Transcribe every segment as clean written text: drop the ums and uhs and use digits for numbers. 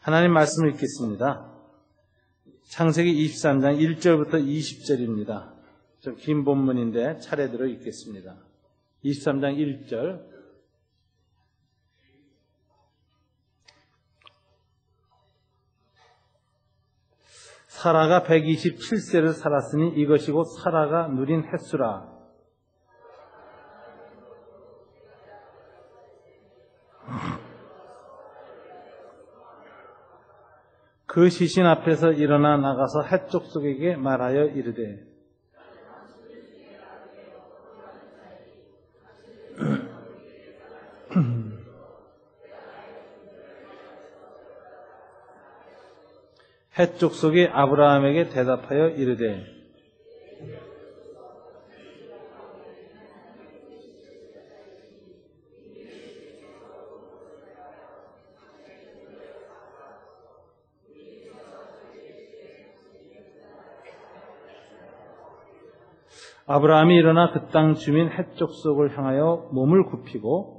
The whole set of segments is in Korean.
하나님 말씀을 읽겠습니다. 창세기 23장 1절부터 20절입니다. 좀 긴 본문인데 차례대로 읽겠습니다. 23장 1절. 사라가 127세를 살았으니 이것이 곧 사라가 누린 횟수라. 그 시신 앞에서 일어나 나가서 헷 족속에게 말하여 이르되 헷 족속이 아브라함에게 대답하여 이르되 아브라함이 일어나 그 땅 주민 헷 족속을 향하여 몸을 굽히고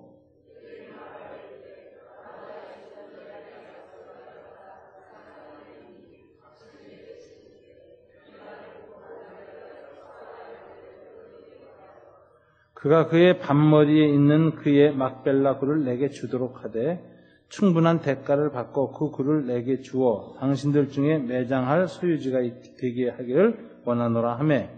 그가 그의 반머리에 있는 그의 막벨라 굴을 내게 주도록 하되 충분한 대가를 받고 그 굴을 내게 주어 당신들 중에 매장할 소유지가 되게 하기를 원하노라 하매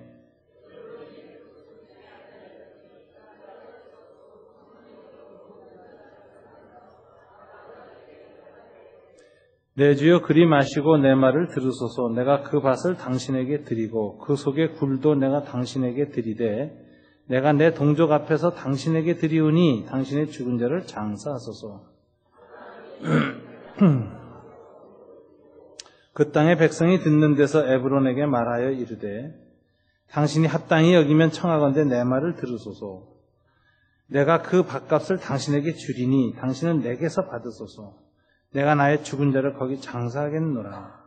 내 주여 그리 마시고 내 말을 들으소서. 내가 그 밭을 당신에게 드리고 그 속의 굴도 내가 당신에게 드리되 내가 내 동족 앞에서 당신에게 드리우니 당신의 죽은 자를 장사하소서. 그 땅의 백성이 듣는 데서 에브론에게 말하여 이르되 당신이 합당히 여기면 청하건대 내 말을 들으소서. 내가 그 밭값을 당신에게 주리니 당신은 내게서 받으소서. 내가 나의 죽은 자를 거기 장사하겠노라.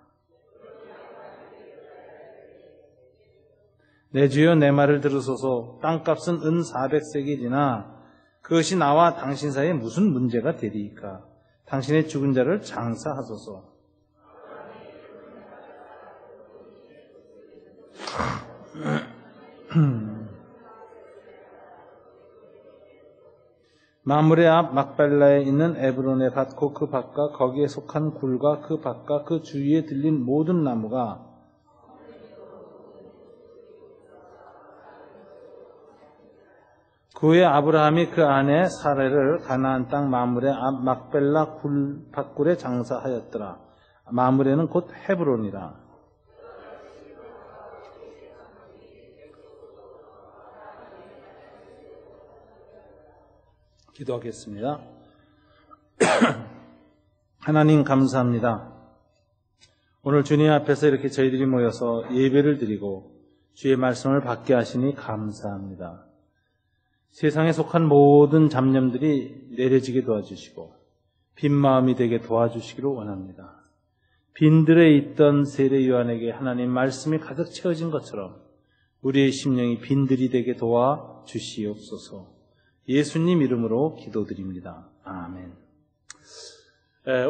내 주여 내 말을 들으소서. 땅값은 은 400세겔이나 그것이 나와 당신 사이에 무슨 문제가 되리이까. 당신의 죽은 자를 장사하소서. 마므레 앞 막벨라에 있는 에브론의 밭 곧 그 밭과 거기에 속한 굴과 그 밭과 그 주위에 들린 모든 나무가 그 후에 아브라함이 그 아내 사레를 가나안 땅 마므레 앞 막벨라 밭굴에 장사하였더라. 마므레는 곧 헤브론이라. 기도하겠습니다. 하나님 감사합니다. 오늘 주님 앞에서 이렇게 저희들이 모여서 예배를 드리고 주의 말씀을 받게 하시니 감사합니다. 세상에 속한 모든 잡념들이 내려지게 도와주시고 빈 마음이 되게 도와주시기를 원합니다. 빈들에 있던 세례 요한에게 하나님 말씀이 가득 채워진 것처럼 우리의 심령이 빈들이 되게 도와주시옵소서. 예수님 이름으로 기도드립니다. 아멘.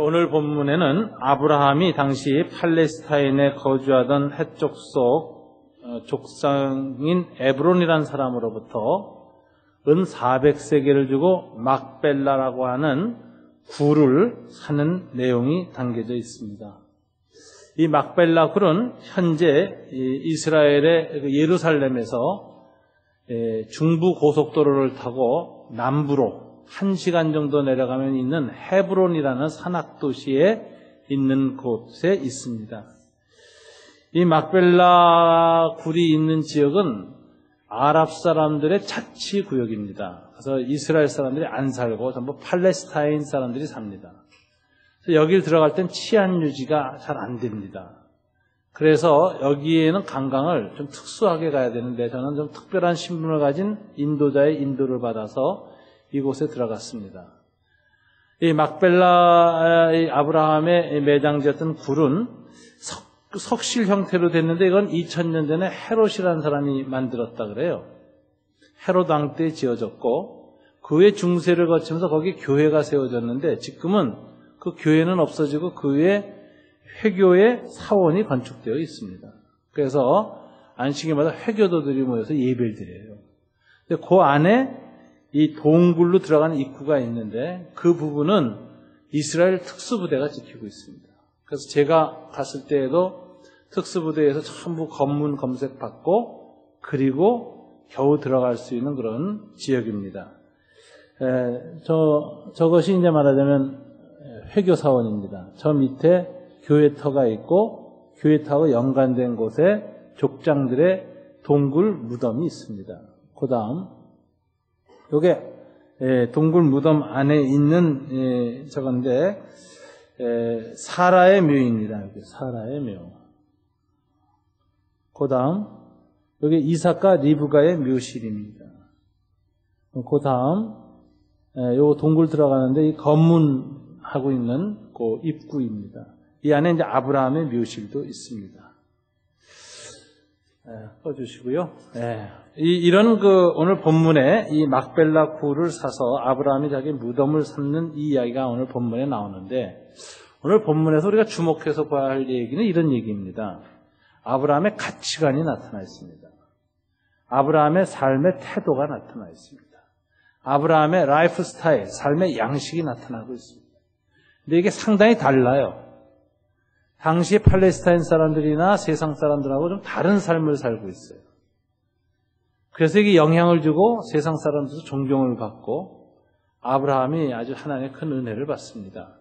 오늘 본문에는 아브라함이 당시 팔레스타인에 거주하던 헷 족속 족상인 에브론이라는 사람으로부터 은 400세겔을 주고 막벨라라고 하는 굴을 사는 내용이 담겨져 있습니다. 이 막벨라 굴은 현재 이스라엘의 예루살렘에서 중부 고속도로를 타고 남부로 1시간 정도 내려가면 있는 헤브론이라는 산악도시에 있는 곳에 있습니다. 이 막벨라 굴이 있는 지역은 아랍 사람들의 자치구역입니다. 그래서 이스라엘 사람들이 안 살고 전부 팔레스타인 사람들이 삽니다. 그래서 여길 들어갈 땐 치안 유지가 잘 안 됩니다. 그래서 여기에는 관광을 좀 특수하게 가야 되는데 저는 좀 특별한 신분을 가진 인도자의 인도를 받아서 이곳에 들어갔습니다. 이 막벨라 아브라함의 매장지었던 굴은 석실 형태로 됐는데 이건 2000년 전에 헤롯이라는 사람이 만들었다 그래요. 헤롯 왕 때 지어졌고 그 후에 중세를 거치면서 거기 교회가 세워졌는데 지금은 그 교회는 없어지고 그 위에 회교의 사원이 건축되어 있습니다. 그래서 안식일마다 회교도들이 모여서 예배를 드려요. 근데 그 안에 이 동굴로 들어가는 입구가 있는데 그 부분은 이스라엘 특수부대가 지키고 있습니다. 그래서 제가 갔을 때에도 특수부대에서 전부 검문 검색받고 그리고 겨우 들어갈 수 있는 그런 지역입니다. 저것이 이제 말하자면 회교사원입니다. 저 밑에 교회터가 있고 교회터하고 연관된 곳에 족장들의 동굴 무덤이 있습니다. 그 다음 요게 동굴 무덤 안에 있는 저건데 사라의 묘입니다. 사라의 묘. 그 다음 여기 이삭과 리브가의 묘실입니다. 그 다음 요 동굴 들어가는데 이 검문하고 있는 그 입구입니다. 이 안에 이제 아브라함의 묘실도 있습니다. 꺼주시고요. 이런 오늘 본문에 이 막벨라 굴을 사서 아브라함이 자기 무덤을 삼는 이 이야기가 오늘 본문에 나오는데 오늘 본문에서 우리가 주목해서 봐야 할 얘기는 이런 얘기입니다. 아브라함의 가치관이 나타나 있습니다. 아브라함의 삶의 태도가 나타나 있습니다. 아브라함의 라이프 스타일, 삶의 양식이 나타나고 있습니다. 근데 이게 상당히 달라요. 당시 팔레스타인 사람들이나 세상 사람들하고 좀 다른 삶을 살고 있어요. 그래서 이게 영향을 주고 세상 사람들도 존경을 받고 아브라함이 아주 하나님의 큰 은혜를 받습니다.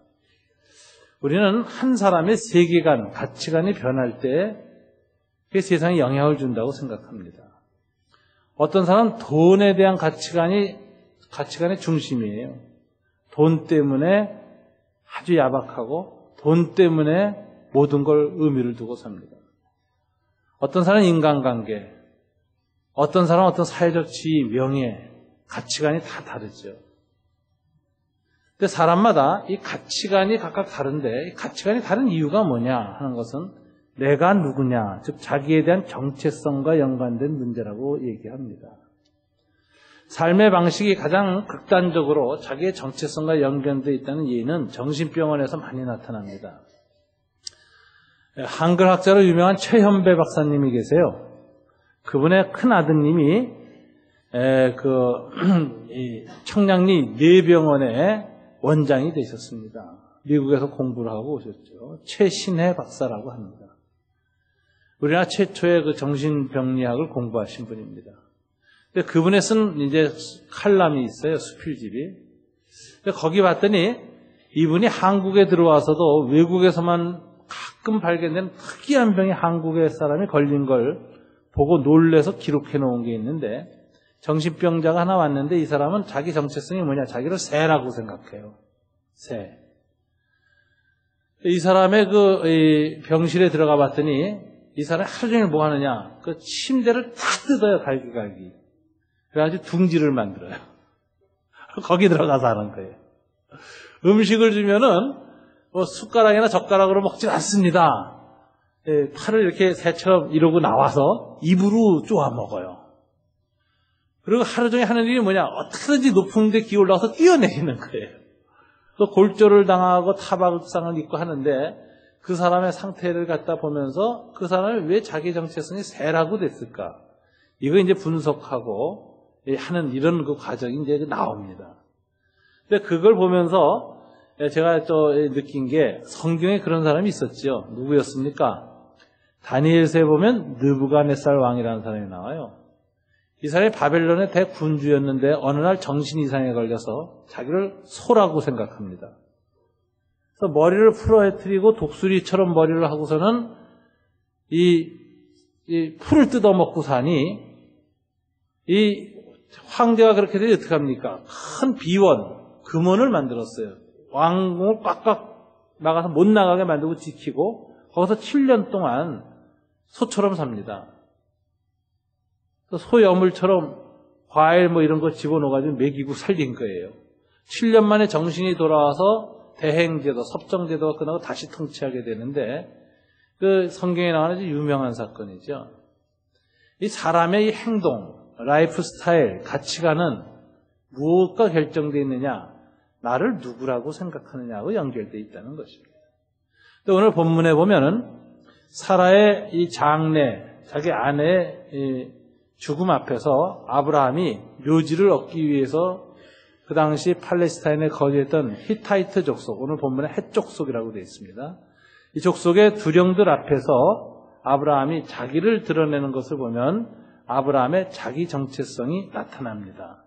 우리는 한 사람의 세계관, 가치관이 변할 때 그게 세상에 영향을 준다고 생각합니다. 어떤 사람은 돈에 대한 가치관의 중심이에요. 돈 때문에 아주 야박하고 돈 때문에 모든 걸 의미를 두고 삽니다. 어떤 사람은 인간관계, 어떤 사람은 어떤 사회적 지위, 명예, 가치관이 다 다르죠. 근데 사람마다 이 가치관이 각각 다른데 이 가치관이 다른 이유가 뭐냐 하는 것은 내가 누구냐, 즉 자기에 대한 정체성과 연관된 문제라고 얘기합니다. 삶의 방식이 가장 극단적으로 자기의 정체성과 연관되어 있다는 예는 정신병원에서 많이 나타납니다. 한글학자로 유명한 최현배 박사님이 계세요. 그분의 큰 아드님이 청량리 뇌병원의 원장이 되셨습니다. 미국에서 공부를 하고 오셨죠. 최신혜 박사라고 합니다. 우리나라 최초의 그 정신병리학을 공부하신 분입니다. 근데 그분의 쓴 이제 칼럼이 있어요. 수필집이. 근데 거기 봤더니 이분이 한국에 들어와서도 외국에서만 가끔 발견된 특이한 병이 한국의 사람이 걸린 걸 보고 놀래서 기록해 놓은 게 있는데 정신병자가 하나 왔는데 이 사람은 자기 정체성이 뭐냐? 자기를 새라고 생각해요. 새. 이 사람의 이 병실에 들어가 봤더니 이 사람이 하루 종일 뭐 하느냐? 그 침대를 다 뜯어요. 갈기갈기. 그래가지고 둥지를 만들어요. 거기 들어가서 하는 거예요. 음식을 주면은 숟가락이나 젓가락으로 먹지 않습니다. 팔을 이렇게 새처럼 이러고 나와서 입으로 쪼아 먹어요. 그리고 하루 종일 하는 일이 뭐냐? 어떻게든지 높은 데 기어올라서 뛰어내리는 거예요. 또 골절을 당하고 타박상을 입고 하는데 그 사람의 상태를 갖다 보면서 그 사람이 왜 자기 정체성이 새라고 됐을까? 이거 이제 분석하고 하는 이런 그 과정이 이제 나옵니다. 근데 그걸 보면서 제가 또 느낀 게 성경에 그런 사람이 있었죠. 누구였습니까? 다니엘서에 보면 느부갓네살 왕이라는 사람이 나와요. 이 사람이 바벨론의 대군주였는데 어느 날 정신 이상에 걸려서 자기를 소라고 생각합니다. 그래서 머리를 풀어헤트리고 독수리처럼 머리를 하고서는 이 풀을 뜯어먹고 사니 이 황제가 그렇게 되면 어떡합니까? 큰 비원, 금원을 만들었어요. 왕궁을 꽉꽉 막아서 못 나가게 만들고 지키고 거기서 7년 동안 소처럼 삽니다. 소여물처럼 과일 뭐 이런 거 집어넣어가지고 먹이고 살린 거예요. 7년 만에 정신이 돌아와서 대행제도, 섭정제도가 끝나고 다시 통치하게 되는데 그 성경에 나오는 아주 유명한 사건이죠. 이 사람의 이 행동, 라이프 스타일, 가치관은 무엇과 결정되어 있느냐? 나를 누구라고 생각하느냐하고 연결되어 있다는 것입니다. 또 오늘 본문에 보면은 사라의 이 장래, 자기 아내의 죽음 앞에서 아브라함이 묘지를 얻기 위해서 그 당시 팔레스타인에 거주했던 히타이트 족속, 오늘 본문에 헷 족속이라고 되어 있습니다. 이 족속의 두령들 앞에서 아브라함이 자기를 드러내는 것을 보면 아브라함의 자기 정체성이 나타납니다.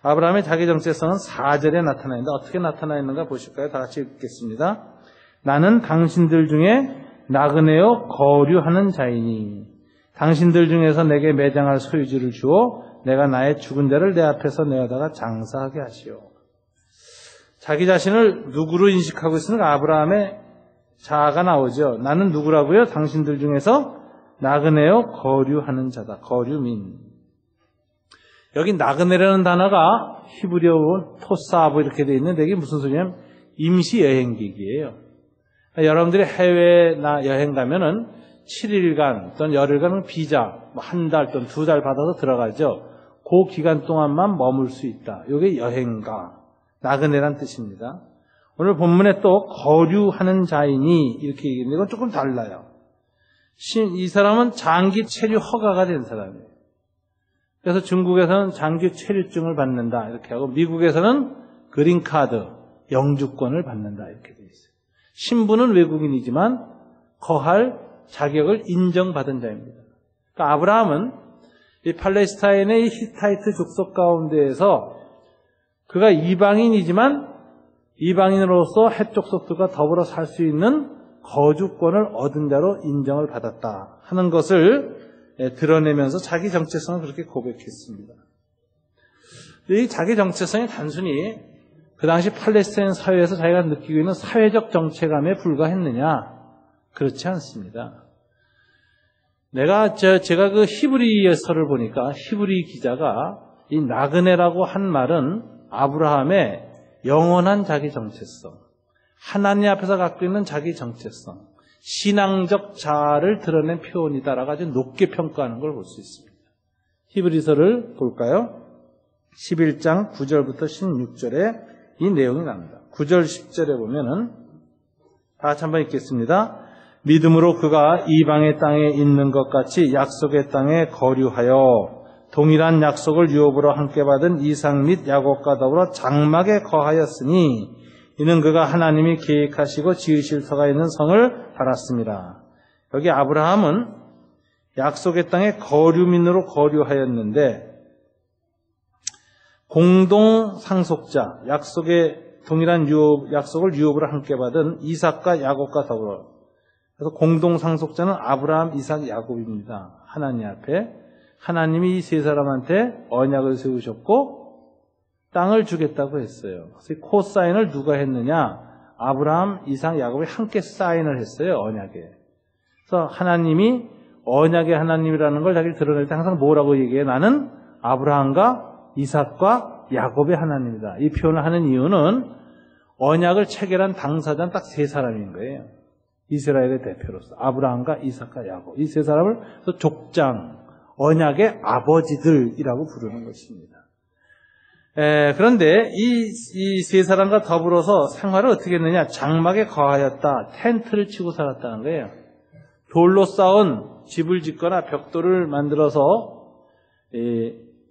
아브라함의 자기 정체성은 4절에 나타나는데 어떻게 나타나 있는가 보실까요? 다 같이 읽겠습니다. 나는 당신들 중에 나그네요 거류하는 자이니 당신들 중에서 내게 매장할 소유지를 주어 내가 나의 죽은 자를 내 앞에서 내어다가 장사하게 하시오. 자기 자신을 누구로 인식하고 있으니까 아브라함의 자아가 나오죠. 나는 누구라고요? 당신들 중에서 나그네요 거류하는 자다. 거류민. 여기 나그네라는 단어가 히브리어 토사브 이렇게 되어 있는데 이게 무슨 소리냐면 임시 여행객이에요. 여러분들이 해외 여행 가면은 7일간 또는 열흘간 비자 한 달 또는 2달 받아서 들어가죠. 그 기간 동안만 머물 수 있다. 이게 여행가, 나그네란 뜻입니다. 오늘 본문에 또 거류하는 자이니 이렇게 얘기했는데 이건 조금 달라요. 이 사람은 장기 체류 허가가 된 사람이에요. 그래서 중국에서는 장기 체류증을 받는다 이렇게 하고 미국에서는 그린카드, 영주권을 받는다 이렇게 돼 있어요. 신분은 외국인이지만 거할 자격을 인정받은 자입니다. 그러니까 아브라함은 이 팔레스타인의 히타이트 족속 가운데에서 그가 이방인이지만 이방인으로서 헷 족속들과 더불어 살 수 있는 거주권을 얻은 자로 인정을 받았다 하는 것을 드러내면서 자기 정체성을 그렇게 고백했습니다. 이 자기 정체성이 단순히 그 당시 팔레스타인 사회에서 자기가 느끼고 있는 사회적 정체감에 불과했느냐? 그렇지 않습니다. 제가 그 히브리서를 보니까 히브리 기자가 이 나그네라고 한 말은 아브라함의 영원한 자기 정체성, 하나님 앞에서 갖고 있는 자기 정체성, 신앙적 자아를 드러낸 표현이다라고 아주 높게 평가하는 걸 볼 수 있습니다. 히브리서를 볼까요? 11장 9절부터 16절에 이 내용이 나옵니다. 9절 10절에 보면은 다 같이 한번 읽겠습니다. 믿음으로 그가 이방의 땅에 있는 것 같이 약속의 땅에 거류하여 동일한 약속을 유업으로 함께 받은 이삭 및 야곱과 더불어 장막에 거하였으니 이는 그가 하나님이 계획하시고 지으실 터가 있는 성을 받았습니다. 여기 아브라함은 약속의 땅에 거류민으로 거류하였는데 공동 상속자, 약속의 동일한 약속을 유업으로 함께 받은 이삭과 야곱과 더불어. 그래서 공동 상속자는 아브라함, 이삭, 야곱입니다. 하나님 앞에. 하나님이 이 세 사람한테 언약을 세우셨고 땅을 주겠다고 했어요. 그래서 코사인을 누가 했느냐? 아브라함, 이삭, 야곱이 함께 사인을 했어요. 언약에. 그래서 하나님이 언약의 하나님이라는 걸 자기를 드러낼 때 항상 뭐라고 얘기해요? 나는 아브라함과 이삭과 야곱의 하나님이다. 이 표현을 하는 이유는 언약을 체결한 당사자는 딱 세 사람인 거예요. 이스라엘의 대표로서 아브라함과 이삭과 야곱. 이 세 사람을 족장, 언약의 아버지들이라고 부르는 것입니다. 그런데 이 세 사람과 더불어서 생활을 어떻게 했느냐? 장막에 거하였다. 텐트를 치고 살았다는 거예요. 돌로 쌓은 집을 짓거나 벽돌을 만들어서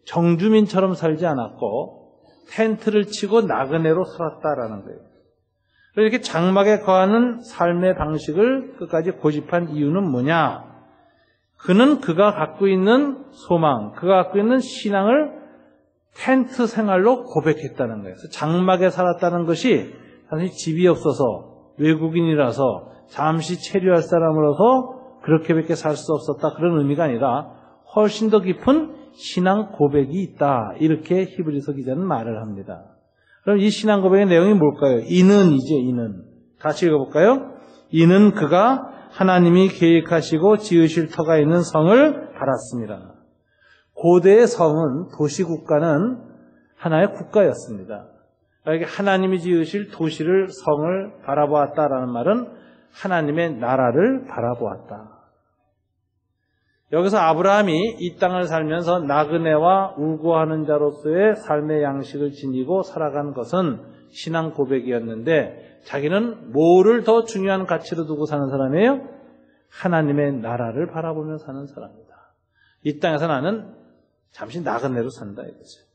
정주민처럼 살지 않았고 텐트를 치고 나그네로 살았다라는 거예요. 이렇게 장막에 거하는 삶의 방식을 끝까지 고집한 이유는 뭐냐? 그는 그가 갖고 있는 소망, 그가 갖고 있는 신앙을 텐트 생활로 고백했다는 거예요. 그래서 장막에 살았다는 것이 단순히 집이 없어서 외국인이라서 잠시 체류할 사람으로서 그렇게밖에 살 수 없었다 그런 의미가 아니라 훨씬 더 깊은 신앙 고백이 있다. 이렇게 히브리서 기자는 말을 합니다. 그럼 이 신앙 고백의 내용이 뭘까요? 이는 같이 읽어볼까요? 이는 그가 하나님이 계획하시고 지으실 터가 있는 성을 바랐습니다. 고대의 성은 도시국가는 하나의 국가였습니다. 그러니까 하나님이 지으실 도시를 성을 바라보았다라는 말은 하나님의 나라를 바라보았다. 여기서 아브라함이 이 땅을 살면서 나그네와 우고하는 자로서의 삶의 양식을 지니고 살아간 것은 신앙 고백이었는데 자기는 뭐를 더 중요한 가치로 두고 사는 사람이에요? 하나님의 나라를 바라보며 사는 사람이다. 이 땅에서 나는 잠시 나그네로 산다 이거죠.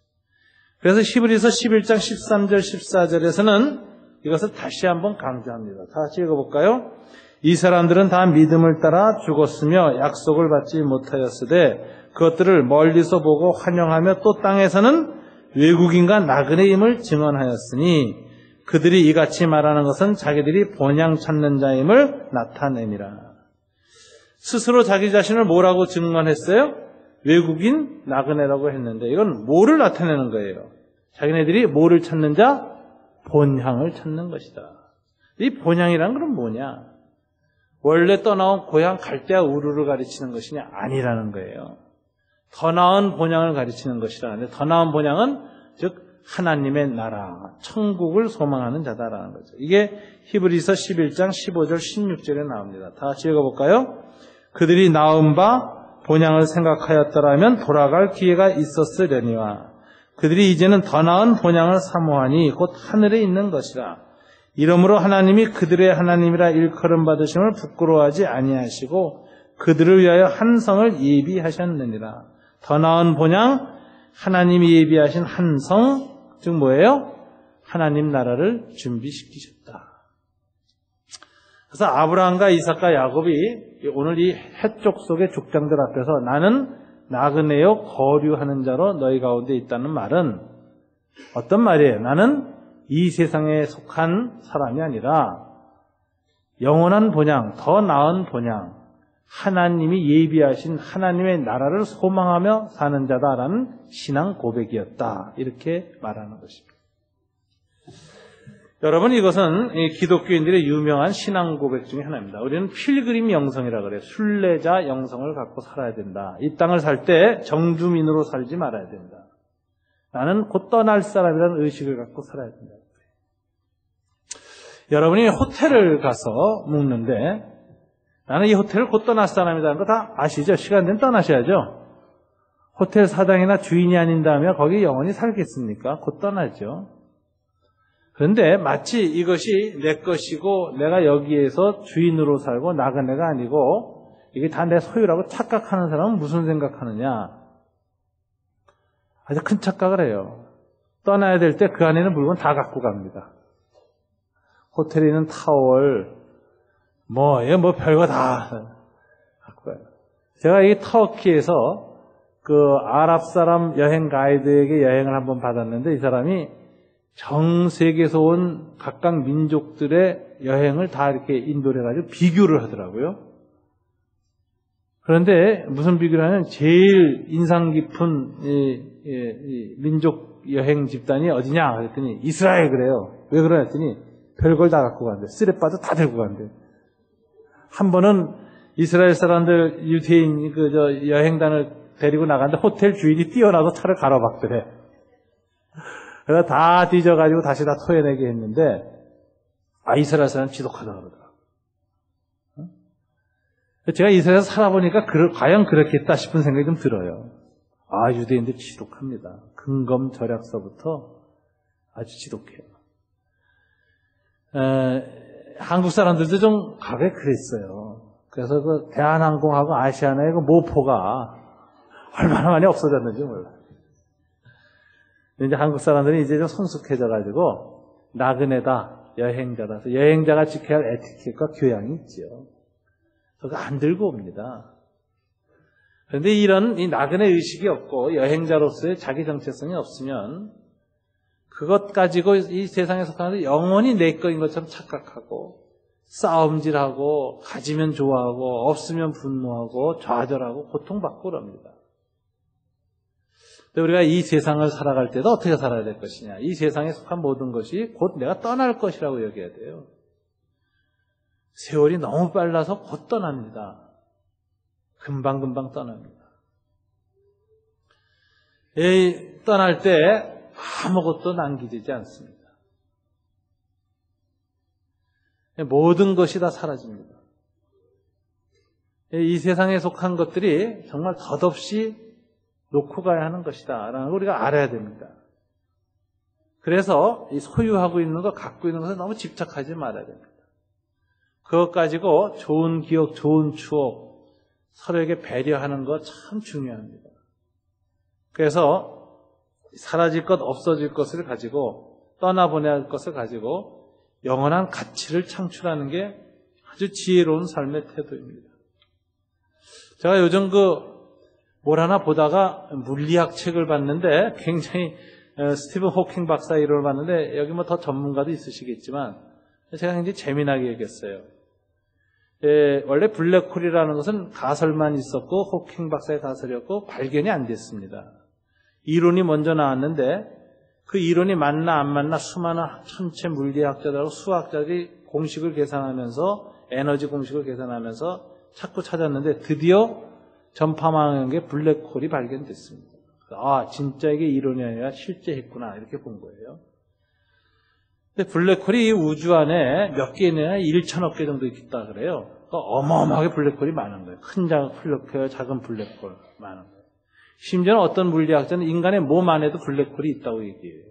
그래서 히브리서 11장 13절 14절에서는 이것을 다시 한번 강조합니다. 다시 읽어볼까요? 이 사람들은 다 믿음을 따라 죽었으며 약속을 받지 못하였으되 그것들을 멀리서 보고 환영하며 또 땅에서는 외국인과 나그네임을 증언하였으니 그들이 이같이 말하는 것은 자기들이 본향 찾는 자임을 나타내니라. 스스로 자기 자신을 뭐라고 증언했어요? 외국인 나그네라고 했는데 이건 뭐를 나타내는 거예요? 자기네들이 뭐를 찾는 자? 본향을 찾는 것이다. 이 본향이란 건 뭐냐? 원래 떠나온 고향 갈대아 우르를 가르치는 것이냐? 아니라는 거예요. 더 나은 본향을 가르치는 것이라. 더 나은 본향은 즉 하나님의 나라, 천국을 소망하는 자다라는 거죠. 이게 히브리서 11장 15절 16절에 나옵니다. 다 같이 읽어볼까요? 그들이 나은 바 본향을 생각하였더라면 돌아갈 기회가 있었으려니와 그들이 이제는 더 나은 본향을 사모하니 곧 하늘에 있는 것이라. 이러므로 하나님이 그들의 하나님이라 일컬음 받으심을 부끄러워하지 아니하시고 그들을 위하여 한 성을 예비하셨느니라. 더 나은 본향, 하나님이 예비하신 한 성, 즉 뭐예요? 하나님 나라를 준비시키셨다. 그래서 아브라함과 이삭과 야곱이 오늘 이 해쪽 속의 족장들 앞에서 나는 나그네요 거류하는 자로 너희 가운데 있다는 말은 어떤 말이에요? 나는 이 세상에 속한 사람이 아니라 영원한 본향, 더 나은 본향, 하나님이 예비하신 하나님의 나라를 소망하며 사는 자다라는 신앙 고백이었다. 이렇게 말하는 것입니다. 여러분 이것은 기독교인들의 유명한 신앙 고백 중에 하나입니다. 우리는 필그림 영성이라 그래요. 순례자 영성을 갖고 살아야 된다. 이 땅을 살 때 정주민으로 살지 말아야 된다. 나는 곧 떠날 사람이라는 의식을 갖고 살아야 된다. 여러분이 호텔을 가서 묵는데 나는 이 호텔을 곧 떠날 사람이라는 거 다 아시죠? 시간 되면 떠나셔야죠. 호텔 사장이나 주인이 아닌 다음에 거기 영원히 살겠습니까? 곧 떠나죠. 그런데 마치 이것이 내 것이고 내가 여기에서 주인으로 살고 나그네가 아니고 이게 다 내 소유라고 착각하는 사람은 무슨 생각하느냐? 아주 큰 착각을 해요. 떠나야 될 때 그 안에 있는 물건 다 갖고 갑니다. 호텔에 있는 타월, 뭐 별거 다 갖고 가요. 제가 이 터키에서 그 아랍 사람 여행 가이드에게 여행을 한번 받았는데 이 사람이 전 세계에서 온 각각 민족들의 여행을 다 이렇게 인도를 해가지고 비교를 하더라고요. 그런데 무슨 비교를 하냐면 제일 인상 깊은 이 민족 여행 집단이 어디냐 그랬더니 이스라엘 그래요. 왜 그러냐 했더니 별걸 다 갖고 간대. 쓰레빠도 다 들고 간대. 한 번은 이스라엘 사람들 유대인 여행단을 데리고 나갔는데 호텔 주인이 뛰어나서 차를 가로막더래. 그래서 다 뒤져가지고 다시 다 토해내게 했는데, 이스라엘 사람 지독하다 그러더라고요. 제가 이스라엘에서 살아보니까 과연 그렇겠다 싶은 생각이 좀 들어요. 유대인들 지독합니다. 근검절약서부터 아주 지독해요. 한국 사람들도 좀 가게 그랬어요. 그래서 그 대한항공하고 아시아나의 그 모포가 얼마나 많이 없어졌는지 몰라요. 이제 한국 사람들이 이제 좀 성숙해져가지고 나그네다, 여행자다. 여행자가 지켜야 할 에티켓과 교양이 있죠. 그거 안 들고 옵니다. 그런데 이런 이 나그네 의식이 없고 여행자로서의 자기 정체성이 없으면 그것 가지고 이 세상에 속하는 영원히 내 거인 것처럼 착각하고 싸움질하고 가지면 좋아하고 없으면 분노하고 좌절하고 고통받고 그럽니다. 우리가 이 세상을 살아갈 때도 어떻게 살아야 될 것이냐. 이 세상에 속한 모든 것이 곧 내가 떠날 것이라고 여겨야 돼요. 세월이 너무 빨라서 곧 떠납니다. 금방금방 떠납니다. 떠날 때 아무것도 남기지 않습니다. 모든 것이 다 사라집니다. 이 세상에 속한 것들이 정말 덧없이 놓고 가야 하는 것이다 라는 걸 우리가 알아야 됩니다. 그래서 이 소유하고 있는 것, 갖고 있는 것에 너무 집착하지 말아야 됩니다. 그것 가지고 좋은 기억, 좋은 추억, 서로에게 배려하는 것 참 중요합니다. 그래서 사라질 것, 없어질 것을 가지고, 떠나보내야 할 것을 가지고 영원한 가치를 창출하는 게 아주 지혜로운 삶의 태도입니다. 제가 요즘 뭘 하나 보다가 물리학 책을 봤는데 굉장히 스티븐 호킹 박사 이론을 봤는데 여기 뭐 더 전문가도 있으시겠지만 제가 굉장히 재미나게 얘기했어요. 원래 블랙홀이라는 것은 가설만 있었고 호킹 박사의 가설이었고 발견이 안 됐습니다. 이론이 먼저 나왔는데 그 이론이 맞나 안 맞나 수많은 천체 물리학자들하고 수학자들이 공식을 계산하면서 에너지 공식을 계산하면서 자꾸 찾았는데 드디어 전파망원경에 블랙홀이 발견됐습니다. 아, 진짜 이게 이론이 아니라 실제 했구나 이렇게 본 거예요. 근데 블랙홀이 이 우주 안에 몇 개 있느냐 1천억 개 정도 있다 그래요. 그러니까 어마어마하게 블랙홀이 많은 거예요. 큰 블랙홀, 작은 블랙홀 많은 거예요. 심지어는 어떤 물리학자는 인간의 몸 안에도 블랙홀이 있다고 얘기해요.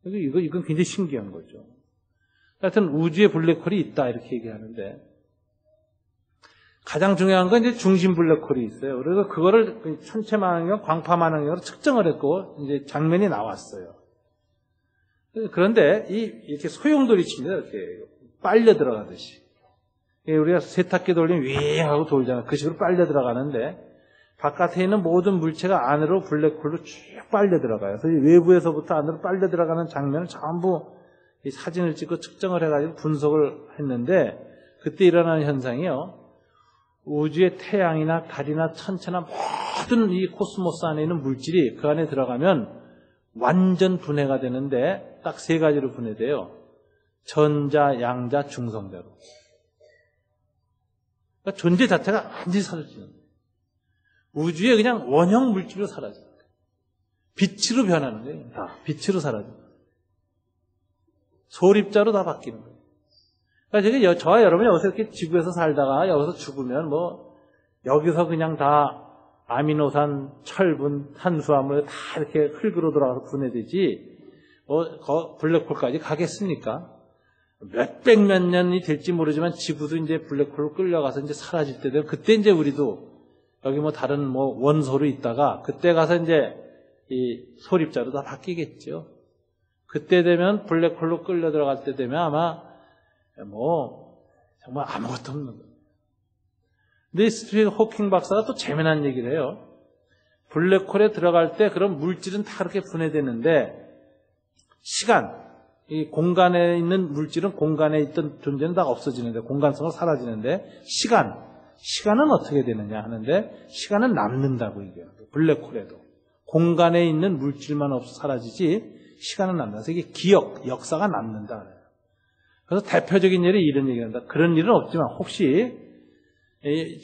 이건 굉장히 신기한 거죠. 하여튼 우주에 블랙홀이 있다 이렇게 얘기하는데 가장 중요한 건 이제 중심 블랙홀이 있어요. 그래서 그거를 천체망원경, 광파망원경으로 측정을 했고 이제 장면이 나왔어요. 그런데 이렇게 소용돌이 칩니다. 이렇게 빨려 들어가듯이. 우리가 세탁기 돌리면 윙 하고 돌잖아요. 그 식으로 빨려 들어가는데 바깥에 있는 모든 물체가 안으로 블랙홀로 쭉 빨려 들어가요. 그래서 외부에서부터 안으로 빨려 들어가는 장면을 전부 이 사진을 찍고 측정을 해가지고 분석을 했는데 그때 일어나는 현상이요. 우주의 태양이나 달이나 천체나 모든 이 코스모스 안에 있는 물질이 그 안에 들어가면 완전 분해가 되는데 딱 세 가지로 분해돼요. 전자, 양자, 중성자로. 그러니까 존재 자체가 완전히 사라지는 거예요. 우주에 그냥 원형 물질로 사라져요. 빛으로 변하는 거예요. 다 빛으로 사라져요. 소립자로 다 바뀌는 거예요. 그러니까 저와 여러분이 여기서 이렇게 지구에서 살다가 여기서 죽으면 여기서 그냥 다 아미노산, 철분, 탄수화물 다 이렇게 흙으로 돌아가서 분해되지 블랙홀까지 가겠습니까? 몇백몇 년이 될지 모르지만 지구도 이제 블랙홀로 끌려가서 이제 사라질 때 되면 그때 이제 우리도 여기 다른 원소로 있다가 그때 가서 이제 이 소립자로 다 바뀌겠죠. 그때 되면 블랙홀로 끌려 들어갈 때 되면 아마 정말 아무것도 없는 거예요. 근데 스티븐 호킹 박사가 또 재미난 얘기를 해요. 블랙홀에 들어갈 때 그런 물질은 다 그렇게 분해되는데 시간, 이 공간에 있는 물질은 공간에 있던 존재는 다 없어지는데 공간성은 사라지는데 시간은 어떻게 되느냐 하는데 시간은 남는다고 얘기해요. 블랙홀에도 공간에 있는 물질만 없어 사라지지 시간은 남는다. 그래서 이게 역사가 남는다. 그래서 대표적인 예를 이런 얘기합니다. 그런 일은 없지만 혹시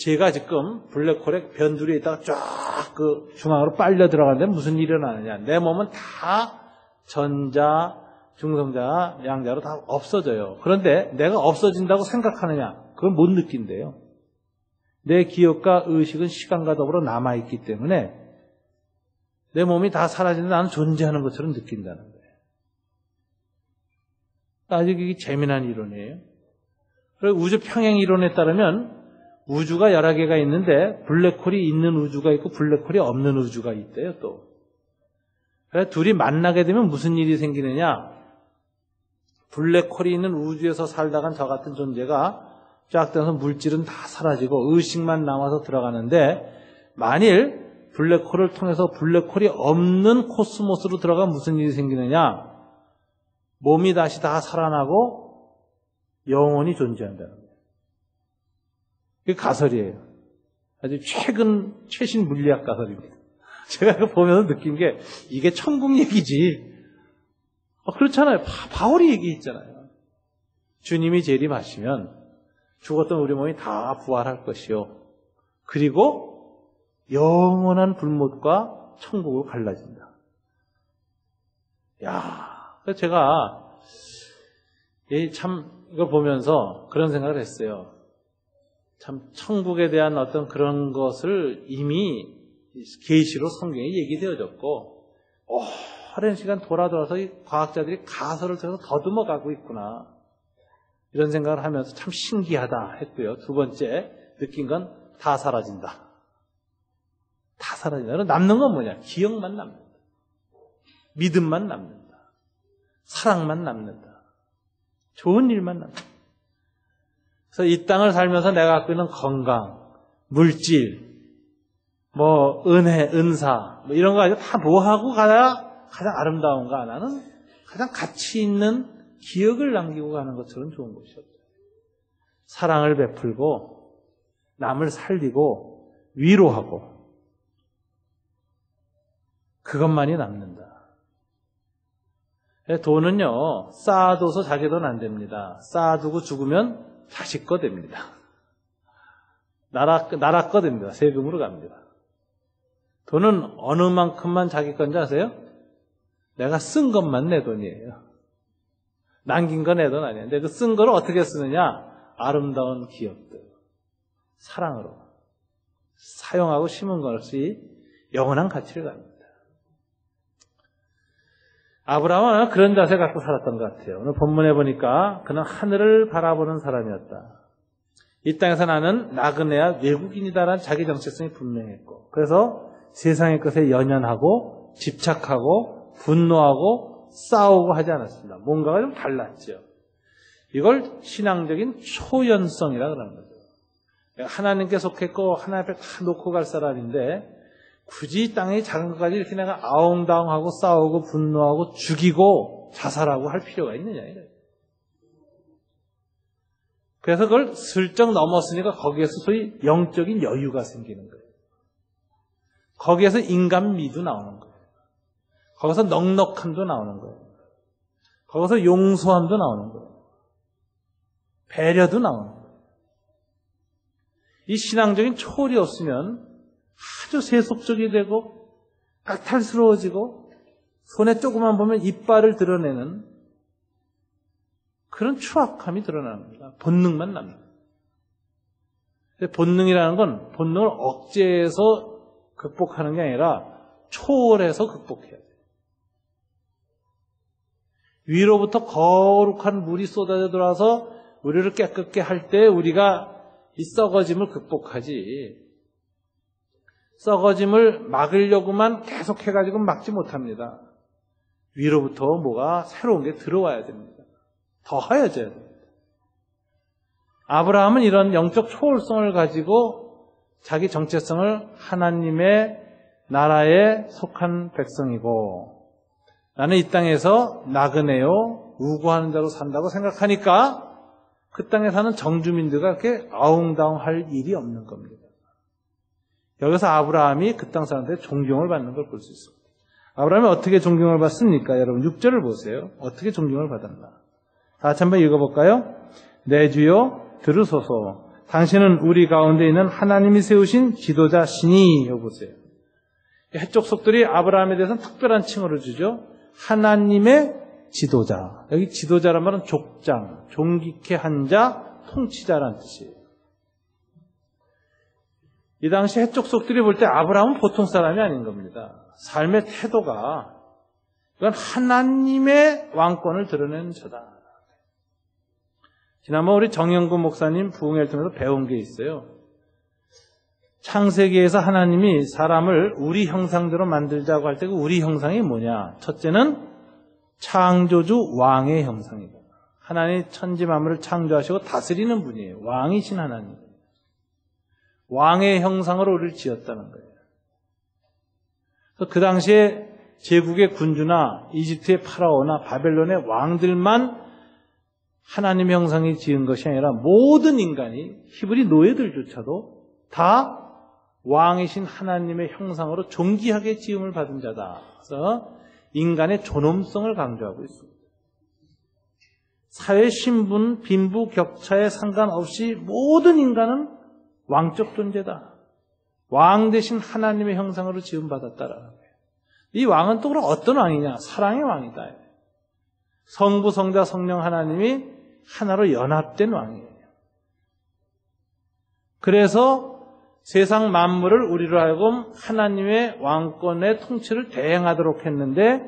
제가 지금 블랙홀에 변두리에 있다가 쫙 그 중앙으로 빨려 들어가는데 무슨 일이 일어나느냐. 내 몸은 다 전자, 중성자, 양자로 다 없어져요. 그런데 내가 없어진다고 생각하느냐. 그걸 못 느낀대요. 내 기억과 의식은 시간과 더불어 남아있기 때문에 내 몸이 다 사라지는데 나는 존재하는 것처럼 느낀다는 거예요. 아주 이게 재미난 이론이에요. 그리고 우주 평행 이론에 따르면 우주가 여러 개가 있는데 블랙홀이 있는 우주가 있고 블랙홀이 없는 우주가 있대요. 또 그래서 둘이 만나게 되면 무슨 일이 생기느냐. 블랙홀이 있는 우주에서 살다간 저 같은 존재가 쫙 떠서 물질은 다 사라지고 의식만 남아서 들어가는데 만일 블랙홀을 통해서 블랙홀이 없는 코스모스로 들어가면 무슨 일이 생기느냐. 몸이 다시 다 살아나고 영원히 존재한다는 거예요. 그게 가설이에요. 아주 최신 물리학 가설입니다. 제가 이거 보면서 느낀 게 이게 천국 얘기지. 그렇잖아요. 바울이 얘기했잖아요. 주님이 재림하시면 죽었던 우리 몸이 다 부활할 것이요. 그리고 영원한 불못과 천국으로 갈라진다. 그래서 제가 참 이걸 보면서 그런 생각을 했어요. 참 천국에 대한 어떤 그런 것을 이미 계시로 성경에 얘기되어졌고 오랜 시간 돌아서 이 과학자들이 가설을 쳐서 더듬어 가고 있구나 이런 생각을 하면서 참 신기하다 했고요. 두 번째 느낀 건 다 사라진다. 다 사라진다. 남는 건 뭐냐? 기억만 남는다. 믿음만 남는다. 사랑만 남는다. 좋은 일만 남는다. 그래서 이 땅을 살면서 내가 갖고 있는 건강, 물질, 은혜, 은사, 이런 거 가지고 다 뭐하고 가야 가장 아름다운가? 나는 가장 가치 있는 기억을 남기고 가는 것처럼 좋은 것이었다. 사랑을 베풀고, 남을 살리고, 위로하고, 그것만이 남는다. 돈은요, 쌓아둬서 자기 돈 안 됩니다. 쌓아두고 죽으면 자식 거 됩니다. 나라 거 됩니다. 세금으로 갑니다. 돈은 어느 만큼만 자기 건지 아세요? 내가 쓴 것만 내 돈이에요. 남긴 거 내 돈 아니에요. 근데 그 쓴 거를 어떻게 쓰느냐? 아름다운 기억들, 사랑으로 사용하고 심은 것이 영원한 가치를 갖습니다. 아브라함은 그런 자세 갖고 살았던 것 같아요. 오늘 본문에 보니까 그는 하늘을 바라보는 사람이었다. 이 땅에서 나는 나그네야 외국인이다라는 자기 정체성이 분명했고, 그래서 세상의 것에 연연하고 집착하고 분노하고 싸우고 하지 않았습니다. 뭔가가 좀 달랐죠. 이걸 신앙적인 초연성이라 그러는 거죠. 하나님께 속했고 하나님 앞에 다 놓고 갈 사람인데 굳이 이 땅의 작은 것까지 이렇게 내가 아웅다웅하고 싸우고 분노하고 죽이고 자살하고 할 필요가 있느냐 이거예요. 그래서 그걸 슬쩍 넘었으니까 거기에서 소위 영적인 여유가 생기는 거예요. 거기에서 인간미도 나오는 거예요. 거기서 넉넉함도 나오는 거예요. 거기서 용서함도 나오는 거예요. 배려도 나오는 거예요. 이 신앙적인 초월이 없으면 아주 세속적이 되고 박탈스러워지고 손에 조금만 보면 이빨을 드러내는 그런 추악함이 드러나는 겁니다. 본능만 남니다. 본능이라는 건 본능을 억제해서 극복하는 게 아니라 초월해서 극복해야 돼요. 위로부터 거룩한 물이 쏟아져 들어와서 우리를 깨끗게 할 때 우리가 이 썩어짐을 극복하지, 썩어짐을 막으려고만 계속 해가지고 막지 못합니다. 위로부터 뭐가 새로운 게 들어와야 됩니다. 더하여져야 됩니다. 아브라함은 이런 영적 초월성을 가지고 자기 정체성을 하나님의 나라에 속한 백성이고, 나는 이 땅에서 나그네요 우고하는 자로 산다고 생각하니까 그 땅에 사는 정주민들과 그렇게 아웅다웅할 일이 없는 겁니다. 여기서 아브라함이 그 땅 사람들의 존경을 받는 걸 볼 수 있습니다. 아브라함이 어떻게 존경을 받습니까? 여러분 6절을 보세요. 어떻게 존경을 받았나? 다 같이 한번 읽어볼까요? 내 주여 들으소서. 당신은 우리 가운데 있는 하나님이 세우신 지도자시니. 여보세요. 해쪽 속들이 아브라함에 대해서는 특별한 칭호를 주죠. 하나님의 지도자. 여기 지도자란 말은 족장, 종기케 한 자, 통치자라는 뜻이에요. 이 당시 해쪽 속들이 볼 때 아브라함은 보통 사람이 아닌 겁니다. 삶의 태도가 이건 하나님의 왕권을 드러내는 자다. 지난번 우리 정영구 목사님 부흥회를 통해서 배운 게 있어요. 창세기에서 하나님이 사람을 우리 형상대로 만들자고 할 때 그 우리 형상이 뭐냐? 첫째는 창조주 왕의 형상이다. 하나님이 천지 만물을 창조하시고 다스리는 분이에요. 왕이신 하나님. 왕의 형상으로 우리를 지었다는 거예요. 그래서 그 당시에 제국의 군주나 이집트의 파라오나 바벨론의 왕들만 하나님의 형상이 지은 것이 아니라 모든 인간이, 히브리 노예들조차도 다 왕이신 하나님의 형상으로 존귀하게 지음을 받은 자다. 그래서 인간의 존엄성을 강조하고 있습니다. 사회 신분, 빈부, 격차에 상관없이 모든 인간은 왕적 존재다. 왕 대신 하나님의 형상으로 지음받았다라는 거예요. 이 왕은 또 그럼 어떤 왕이냐? 사랑의 왕이다. 성부, 성자, 성령 하나님이 하나로 연합된 왕이에요. 그래서 세상 만물을 우리로 하여금 하나님의 왕권의 통치를 대행하도록 했는데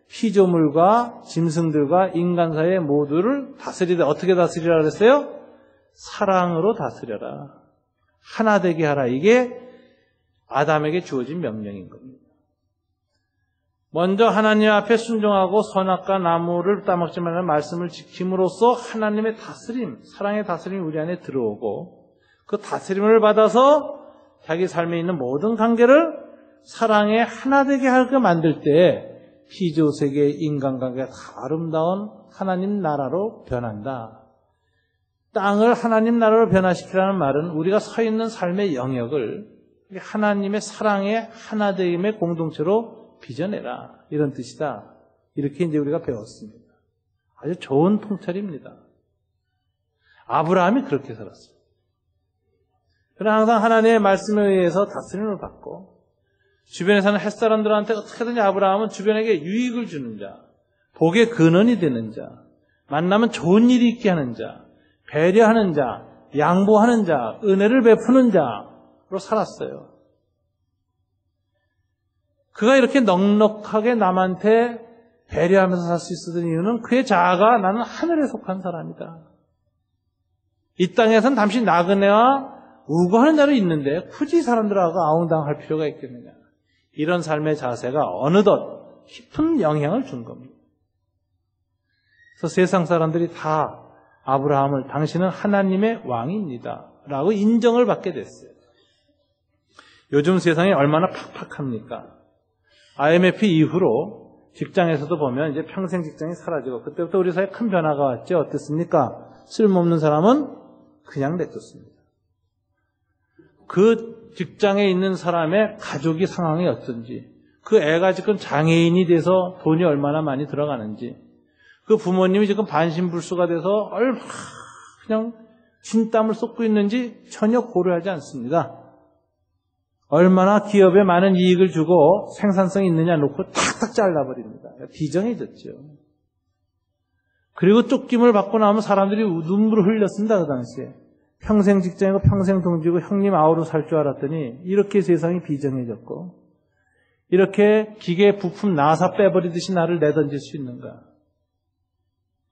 피조물과 짐승들과 인간 사이의 모두를 다스리다. 어떻게 다스리라 그랬어요? 사랑으로 다스려라. 하나 되게 하라. 이게 아담에게 주어진 명령인 겁니다. 먼저 하나님 앞에 순종하고 선악과 나무를 따먹지 말라는 말씀을 지킴으로써 하나님의 다스림, 사랑의 다스림이 우리 안에 들어오고 그 다스림을 받아서 자기 삶에 있는 모든 관계를 사랑의 하나 되게 하게 만들 때 피조세계 인간관계가 다 아름다운 하나님 나라로 변한다. 땅을 하나님 나라로 변화시키라는 말은 우리가 서 있는 삶의 영역을 하나님의 사랑의 하나됨의 공동체로 빚어내라. 이런 뜻이다. 이렇게 이제 우리가 배웠습니다. 아주 좋은 통찰입니다. 아브라함이 그렇게 살았어요. 그러나 항상 하나님의 말씀에 의해서 다스림을 받고 주변에 사는 햇사람들한테 어떻게든지 아브라함은 주변에게 유익을 주는 자, 복의 근원이 되는 자, 만나면 좋은 일이 있게 하는 자, 배려하는 자, 양보하는 자, 은혜를 베푸는 자로 살았어요. 그가 이렇게 넉넉하게 남한테 배려하면서 살 수 있었던 이유는 그의 자아가 나는 하늘에 속한 사람이다. 이 땅에선 잠시 나그네와 우고하는 자로 있는데 굳이 사람들하고 아웅당할 필요가 있겠느냐. 이런 삶의 자세가 어느덧 깊은 영향을 준 겁니다. 그래서 세상 사람들이 다 아브라함을 당신은 하나님의 왕입니다 라고 인정을 받게 됐어요. 요즘 세상이 얼마나 팍팍합니까? IMF 이후로 직장에서도 보면 이제 평생 직장이 사라지고 그때부터 우리 사회에 큰 변화가 왔죠. 어땠습니까? 쓸모없는 사람은 그냥 냅뒀습니다. 그 직장에 있는 사람의 가족이 상황이 어떤지, 그 애가 지금 장애인이 돼서 돈이 얼마나 많이 들어가는지, 그 부모님이 지금 반신불수가 돼서 얼마나 그냥 진땀을 쏟고 있는지 전혀 고려하지 않습니다. 얼마나 기업에 많은 이익을 주고 생산성이 있느냐 놓고 탁탁 잘라버립니다. 비정해졌죠. 그리고 쫓김을 받고 나면 사람들이 눈물을 흘렸습니다. 그 당시에. 평생 직장이고 평생 동지고 형님 아우로 살 줄 알았더니 이렇게 세상이 비정해졌고 이렇게 기계 부품 나사 빼버리듯이 나를 내던질 수 있는가.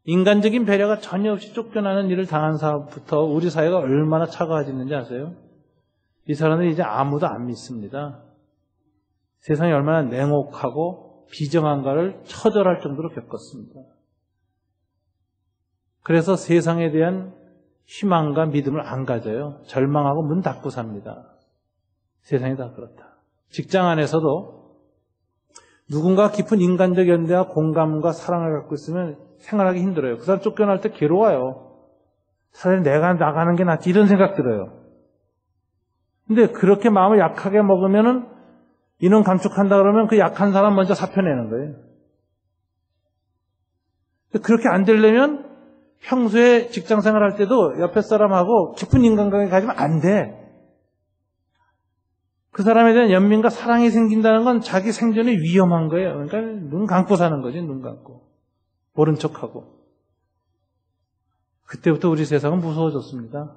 인간적인 배려가 전혀 없이 쫓겨나는 일을 당한 사람부터 우리 사회가 얼마나 차가워지는지 아세요? 이 사람들이 이제 아무도 안 믿습니다. 세상이 얼마나 냉혹하고 비정한가를 처절할 정도로 겪었습니다. 그래서 세상에 대한 희망과 믿음을 안 가져요. 절망하고 문 닫고 삽니다. 세상이 다 그렇다. 직장 안에서도 누군가 깊은 인간적 연대와 공감과 사랑을 갖고 있으면 생활하기 힘들어요. 그 사람 쫓겨날 때 괴로워요. 차라리 내가 나가는 게 낫지 이런 생각 들어요. 근데 그렇게 마음을 약하게 먹으면은 인원 감축한다 그러면 그 약한 사람 먼저 사표 내는 거예요. 그렇게 안 되려면 평소에 직장 생활할 때도 옆에 사람하고 깊은 인간관계 가지면 안 돼. 그 사람에 대한 연민과 사랑이 생긴다는 건 자기 생존에 위험한 거예요. 그러니까 눈 감고 사는 거지, 눈 감고. 모른 척하고. 그때부터 우리 세상은 무서워졌습니다.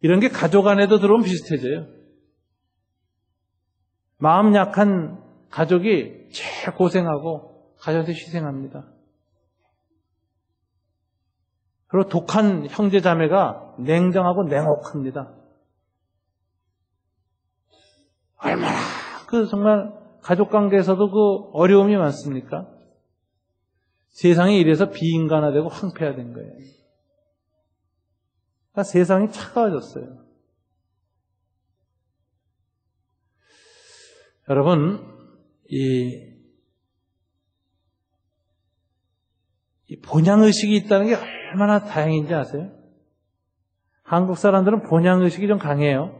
이런 게 가족 안에도 들어오면 비슷해져요. 마음 약한 가족이 제일 고생하고 가족한테 희생합니다. 그리고 독한 형제 자매가 냉정하고 냉혹합니다. 얼마나 정말 가족 관계에서도 그 어려움이 많습니까? 세상이 이래서 비인간화되고 황폐화된 거예요. 그러니까 세상이 차가워졌어요. 여러분, 이 본향의식이 있다는 게 얼마나 다행인지 아세요? 한국 사람들은 본향의식이 좀 강해요.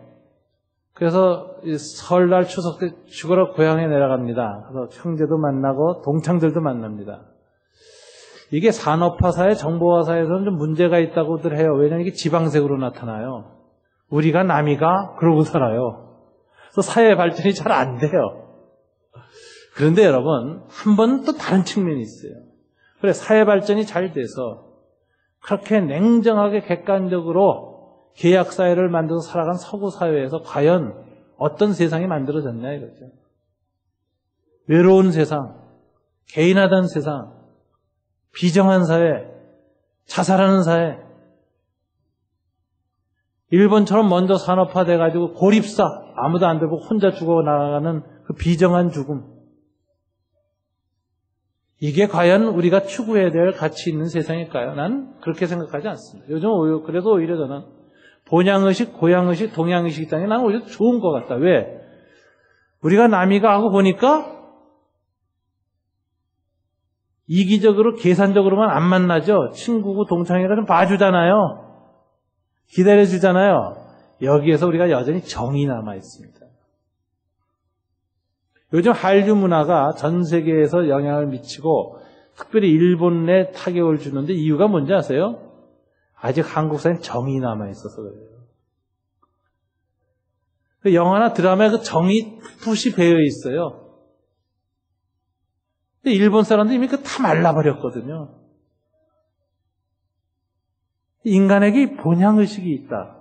그래서 설날 추석 때 죽으러 고향에 내려갑니다. 그래서 형제도 만나고 동창들도 만납니다. 이게 산업화사회, 정보화사회에서는 좀 문제가 있다고들 해요. 왜냐하면 이게 지방색으로 나타나요. 우리가 남이가 그러고 살아요. 그래서 사회 발전이 잘 안 돼요. 그런데 여러분, 한 번은 또 다른 측면이 있어요. 그래, 사회 발전이 잘 돼서 그렇게 냉정하게 객관적으로 계약 사회를 만들어서 살아간 서구 사회에서 과연 어떤 세상이 만들어졌냐 이거죠. 외로운 세상, 개인화된 세상, 비정한 사회, 자살하는 사회. 일본처럼 먼저 산업화돼가지고 고립사, 아무도 안 되고 혼자 죽어나가는 그 비정한 죽음. 이게 과연 우리가 추구해야 될 가치 있는 세상일까요? 난 그렇게 생각하지 않습니다. 요즘 그래서 오히려 저는 본향의식, 고향의식, 동양의식이 있다니 난 오히려 좋은 것 같다. 왜? 우리가 남이가 하고 보니까 이기적으로 계산적으로만 안 만나죠. 친구고 동창이가 좀 봐주잖아요. 기다려주잖아요. 여기에서 우리가 여전히 정이 남아있습니다. 요즘 한류 문화가 전 세계에서 영향을 미치고 특별히 일본에 타격을 주는데 이유가 뭔지 아세요? 아직 한국 사회는 정이 남아있어서 그래요. 그 영화나 드라마에 그 정이 풋이 배어 있어요. 근데 일본 사람들이 이미 그 다 말라버렸거든요. 인간에게 본향의식이 있다.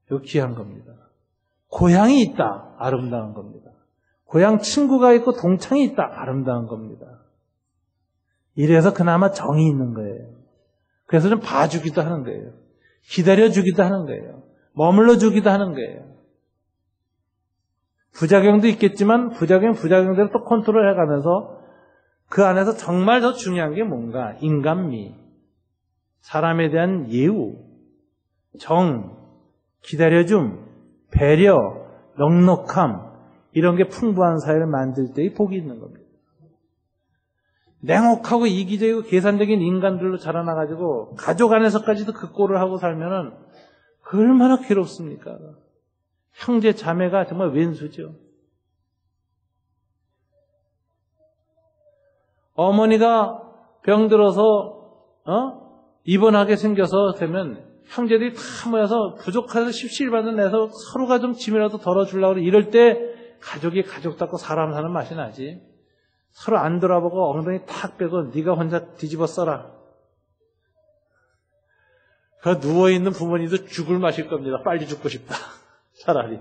이거 귀한 겁니다. 고향이 있다. 아름다운 겁니다. 고향 친구가 있고 동창이 있다. 아름다운 겁니다. 이래서 그나마 정이 있는 거예요. 그래서 좀 봐주기도 하는 거예요. 기다려주기도 하는 거예요. 머물러주기도 하는 거예요. 부작용도 있겠지만 부작용대로 또 컨트롤 해가면서 그 안에서 정말 더 중요한 게 뭔가 인간미, 사람에 대한 예우, 정, 기다려줌, 배려, 넉넉함 이런 게 풍부한 사회를 만들 때의 복이 있는 겁니다. 냉혹하고 이기적이고 계산적인 인간들로 자라나가지고 가족 안에서까지도 그 꼴을 하고 살면은 그 얼마나 괴롭습니까? 형제 자매가 정말 왼수죠. 어머니가 병들어서 입원하게 생겨서 되면 형제들이 다 모여서 부족해서 십시일반을 내서 서로가 좀 짐이라도 덜어주려고 이럴 때 가족이 가족답고 사람 사는 맛이 나지. 서로 안 돌아보고 엉덩이 탁 빼고 네가 혼자 뒤집어 써라. 그 누워있는 부모님도 죽을 맛일 겁니다. 빨리 죽고 싶다. 차라리.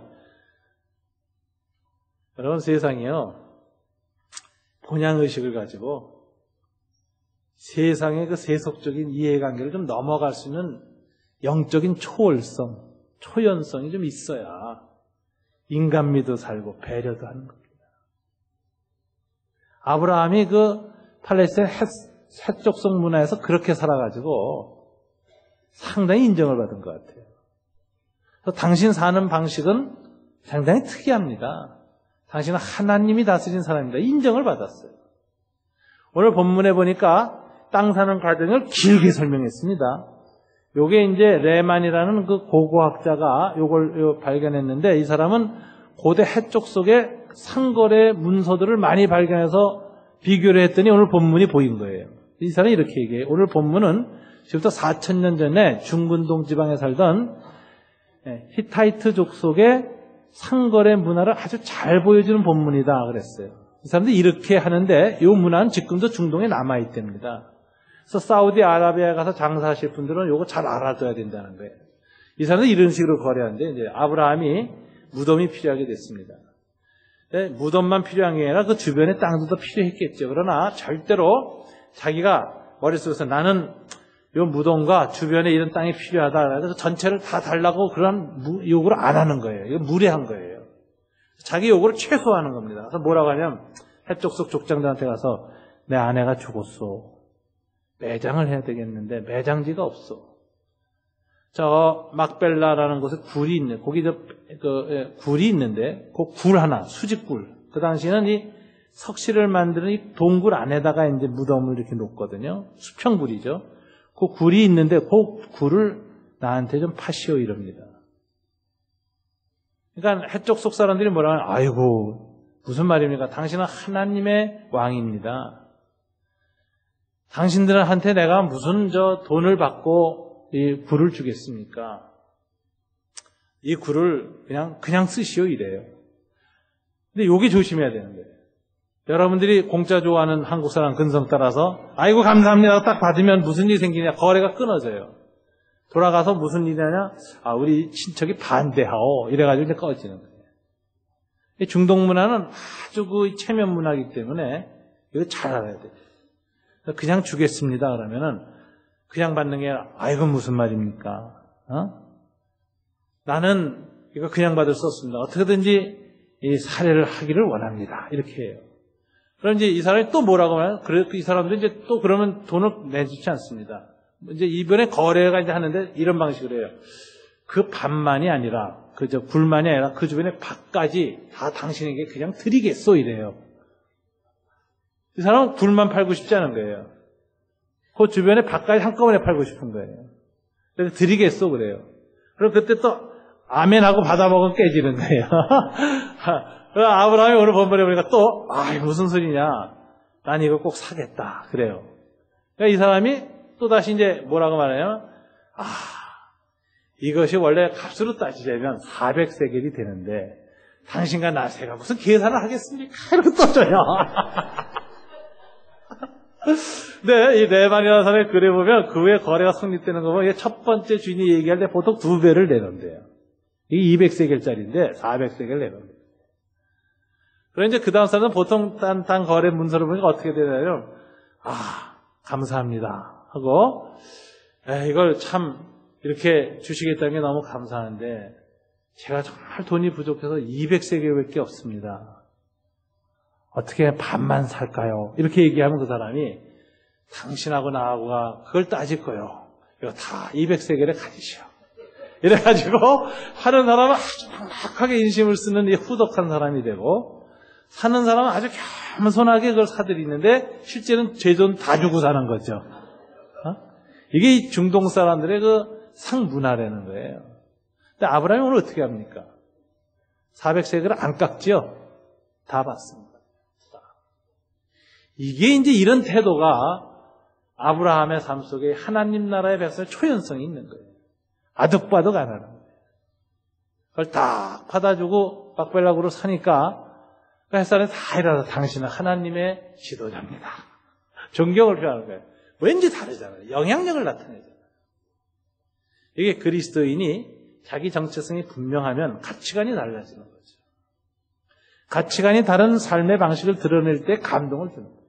여러분 세상이요. 본향의식을 가지고 세상의 그 세속적인 이해관계를 좀 넘어갈 수 있는 영적인 초월성, 초연성이 좀 있어야 인간미도 살고 배려도 하는 겁니다. 아브라함이 그 팔레스타인 해족성 문화에서 그렇게 살아가지고 상당히 인정을 받은 것 같아요. 그래서 당신 사는 방식은 상당히 특이합니다. 당신은 하나님이 다스린 사람입니다. 인정을 받았어요. 오늘 본문에 보니까 땅 사는 과정을 길게 설명했습니다. 요게 이제 레만이라는 그 고고학자가 요걸 발견했는데 이 사람은 고대 해족 속에 상거래 문서들을 많이 발견해서 비교를 했더니 오늘 본문이 보인 거예요. 이 사람이 이렇게 얘기해요. 오늘 본문은 지금부터 4,000년 전에 중근동 지방에 살던 히타이트족 속의 상거래 문화를 아주 잘 보여주는 본문이다 그랬어요. 이 사람들이 이렇게 하는데 이 문화는 지금도 중동에 남아있답니다. 그래서 사우디아라비아에 가서 장사하실 분들은 이거 잘 알아둬야 된다는 거예요. 이 사람들이 이런 식으로 거래하는데 이제 아브라함이 무덤이 필요하게 됐습니다. 무덤만 필요한 게 아니라 그 주변의 땅도 필요했겠죠. 그러나 절대로 자기가 머릿속에서 나는 이 무덤과 주변에 이런 땅이 필요하다. 그래서 전체를 다 달라고 그런 요구를 안 하는 거예요. 이거 무례한 거예요. 자기 요구를 최소화하는 겁니다. 그래서 뭐라고 하냐면 해족 속 족장들한테 가서 내 아내가 죽었어. 매장을 해야 되겠는데 매장지가 없어. 저 막벨라라는 곳에 굴이 있네. 거기 굴이 있는데 그 굴 하나, 수직굴. 그 당시에는 이 석실을 만드는 이 동굴 안에다가 이제 무덤을 이렇게 놓거든요. 수평굴이죠. 그 굴이 있는데 그 굴을 나한테 좀 파시오 이럽니다. 그러니까 해족 속 사람들이 뭐라 하냐? 아이고 무슨 말입니까? 당신은 하나님의 왕입니다. 당신들한테 내가 무슨 돈을 받고 이 굴을 주겠습니까? 이 굴을 그냥 쓰시오 이래요. 근데 요게 조심해야 되는 거예요. 여러분들이 공짜 좋아하는 한국 사람 근성 따라서 아이고 감사합니다 딱 받으면 무슨 일이 생기냐? 거래가 끊어져요. 돌아가서 무슨 일이냐? 우리 친척이 반대하오. 이래가지고 이제 꺼지는 거예요. 이 중동 문화는 아주 그 체면 문화이기 때문에 이거 잘 알아야 돼요. 그냥 주겠습니다. 그러면은 그냥 받는 게 아니라, 이건 무슨 말입니까? 나는 이거 그냥 받을 수 없습니다. 어떻게든지 이 살해를 하기를 원합니다. 이렇게 해요. 그럼 이제 이 사람이 또 뭐라고 하나요? 그래도 이 사람들이 이제 또 그러면 돈을 내주지 않습니다. 이제 이번에 거래가 이제 하는데 이런 방식으로 해요. 그 반만이 아니라, 굴만이 아니라 그 주변에 밭까지 다 당신에게 그냥 드리겠소. 이래요. 이 사람은 굴만 팔고 싶지 않은 거예요. 그 주변에 밭까지 한꺼번에 팔고 싶은 거예요. 그래서 드리겠소. 그래요. 그럼 그때 또 아멘하고 받아먹으면 깨지는 거예요. 아브라함이 오늘 본문에 보니까 또, 무슨 소리냐. 난 이거 꼭 사겠다. 그래요. 그러니까 이 사람이 또다시 이제 뭐라고 말해요? 이것이 원래 값으로 따지자면 400세겔이 되는데, 당신과 나세가 무슨 계산을 하겠습니까? 이렇게 떠줘요. 네, 이 네반이라는 사람의 글에 보면 그 후에 거래가 성립되는 거 보면 첫 번째 주인이 얘기할 때 보통 2배를 내는데요. 이게 200세겔짜리인데 400세겔 내는데요. 그럼 이제 그 다음 사람은 보통 딴 거래 문서를 보니까 어떻게 되냐면, 감사합니다 하고, 이걸 참 이렇게 주시겠다는 게 너무 감사한데 제가 정말 돈이 부족해서 200세겔밖에 없습니다. 어떻게 반만 살까요? 이렇게 얘기하면 그 사람이 당신하고 나하고가 그걸 따질 거요. 이거 다 200세겔에 가지시오. 이래가지고 하는 사람은 아주 정확하게 인심을 쓰는 이 후덕한 사람이 되고, 사는 사람은 아주 겸손하게 그걸 사들이는데 실제는 제 돈 다 주고 사는 거죠. 이게 이 중동 사람들의 그 상문화라는 거예요. 근데 아브라함이 오늘 어떻게 합니까? 400세겔을 안 깎지요? 다 받습니다. 이게 이제 이런 태도가 아브라함의 삶 속에 하나님 나라의 백성의 초연성이 있는 거예요. 아득바득 안 하는 거예요. 그걸 딱 받아주고 막벨락으로 사니까 그 햇살에 다 일어나서 당신은 하나님의 지도자입니다. 존경을 표하는 거예요. 왠지 다르잖아요. 영향력을 나타내잖아요. 이게 그리스도인이 자기 정체성이 분명하면 가치관이 달라지는 거죠. 가치관이 다른 삶의 방식을 드러낼 때 감동을 주는 거예요.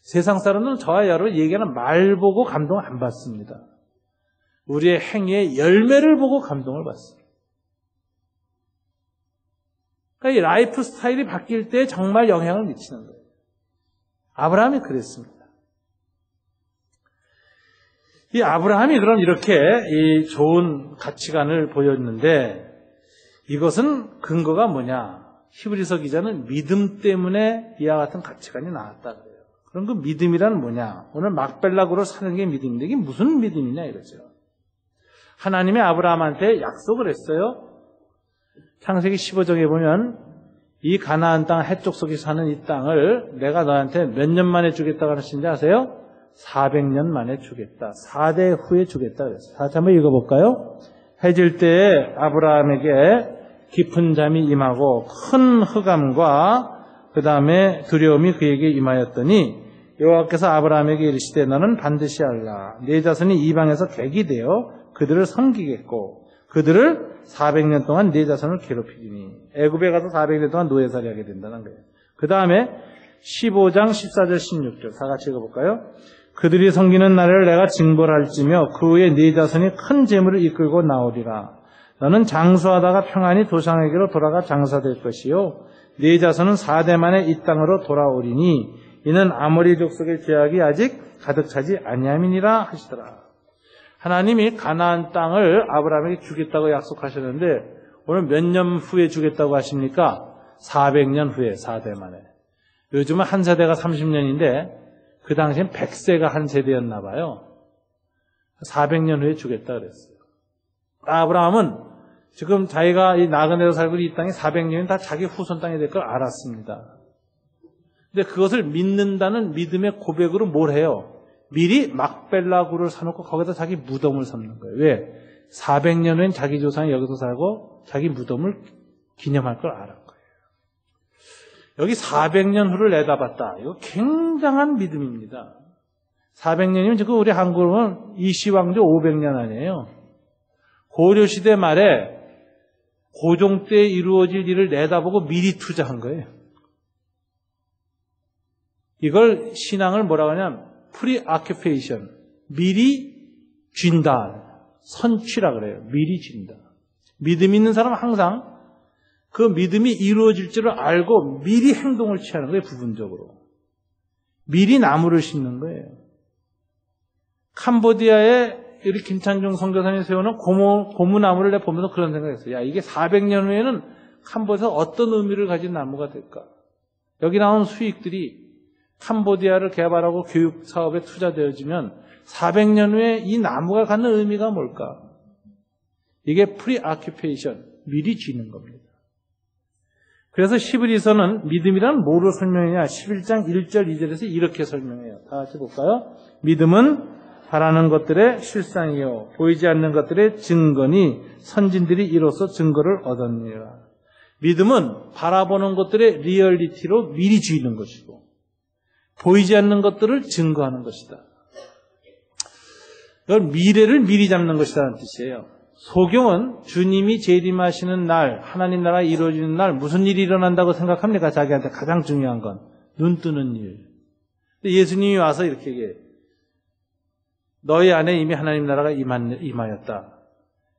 세상 사람은 저와 여러분 얘기하는 말 보고 감동을 안 받습니다. 우리의 행위의 열매를 보고 감동을 받습니다. 그러니까 이 라이프 스타일이 바뀔 때 정말 영향을 미치는 거예요. 아브라함이 그랬습니다. 이 아브라함이 그럼 이렇게 이 좋은 가치관을 보였는데 이것은 근거가 뭐냐? 히브리서 기자는 믿음 때문에 이와 같은 가치관이 나왔다 그래요. 그럼 그 믿음이란 뭐냐? 오늘 막벨락으로 사는 게 믿음인데 이게 무슨 믿음이냐 이거죠. 하나님이 아브라함한테 약속을 했어요. 창세기 15장에 보면 이 가나안 땅 해쪽 속에 사는 이 땅을 내가 너한테 몇 년 만에 주겠다고 하신지 아세요? 400년 만에 주겠다. 4대 후에 주겠다 그랬어요. 다시 한번 읽어볼까요? 해질 때에 아브라함에게 깊은 잠이 임하고 큰 흑암과 그 다음에 두려움이 그에게 임하였더니 여호와께서 아브라함에게 이르시되 너는 반드시 알라. 네 자손이 이방에서 객이 되어 그들을 섬기겠고 그들을 400년 동안 네 자손을 괴롭히리니 애굽에 가서 400년 동안 노예살이 하게 된다는 거예요. 그 다음에 15장 14절 16절 다 같이 읽어볼까요? 그들이 섬기는 날을 내가 징벌할지며 그 후에 네 자손이 큰 재물을 이끌고 나오리라. 너는 장수하다가 평안히 조상에게로 돌아가 장사될 것이요 네 자손은 4대 만에 이 땅으로 돌아오리니 이는 아모리 족속의 죄악이 아직 가득 차지 아니함이니라 하시더라. 하나님이 가나안 땅을 아브라함에게 주겠다고 약속하셨는데 오늘 몇 년 후에 주겠다고 하십니까? 400년 후에 4대 만에. 요즘은 한 세대가 30년인데 그 당시엔 100세가 한 세대였나 봐요. 400년 후에 주겠다 그랬어요. 아브라함은 지금 자기가 이 나그네로 살고 있는 이 땅이 400년이 다 자기 후손 땅이 될 걸 알았습니다. 근데 그것을 믿는다는 믿음의 고백으로 뭘 해요? 미리 막벨라구를 사놓고 거기다 자기 무덤을 삼는 거예요. 왜? 400년 후엔 자기 조상이 여기서 살고 자기 무덤을 기념할 걸 알은 거예요. 여기 400년 후를 내다봤다. 이거 굉장한 믿음입니다. 400년이면 지금 우리 한국으로는 이시왕조 500년 아니에요. 고려시대 말에 고종 때 이루어질 일을 내다보고 미리 투자한 거예요. 이걸 신앙을 뭐라고 하냐면 프리아큐페이션, 미리 쥔다. 선취라 그래요. 미리 쥔다. 믿음 있는 사람은 항상 그 믿음이 이루어질 줄을 알고 미리 행동을 취하는 거예요. 부분적으로. 미리 나무를 심는 거예요. 캄보디아에 우리 김찬중 선교사님이 세우는 고무나무를 내가 보면서 그런 생각했어요. 야, 이게 400년 후에는 캄보디아에서 어떤 의미를 가진 나무가 될까? 여기 나온 수익들이 캄보디아를 개발하고 교육 사업에 투자되어지면 400년 후에 이 나무가 갖는 의미가 뭘까? 이게 프리아큐페이션, 미리 쥐는 겁니다. 그래서 시브리서는 믿음이란 뭐로 설명해야 11장 1절 2절에서 이렇게 설명해요. 다 같이 볼까요? 믿음은 바라는 것들의 실상이요 보이지 않는 것들의 증거니 선진들이 이로써 증거를 얻었느니라. 믿음은 바라보는 것들의 리얼리티로 미리 쥐는 것이고 보이지 않는 것들을 증거하는 것이다. 이건 미래를 미리 잡는 것이라는 뜻이에요. 소경은 주님이 재림하시는 날, 하나님 나라가 이루어지는 날 무슨 일이 일어난다고 생각합니까? 자기한테 가장 중요한 건 눈 뜨는 일. 예수님이 와서 이렇게 얘기해요. 너희 안에 이미 하나님 나라가 임하였다.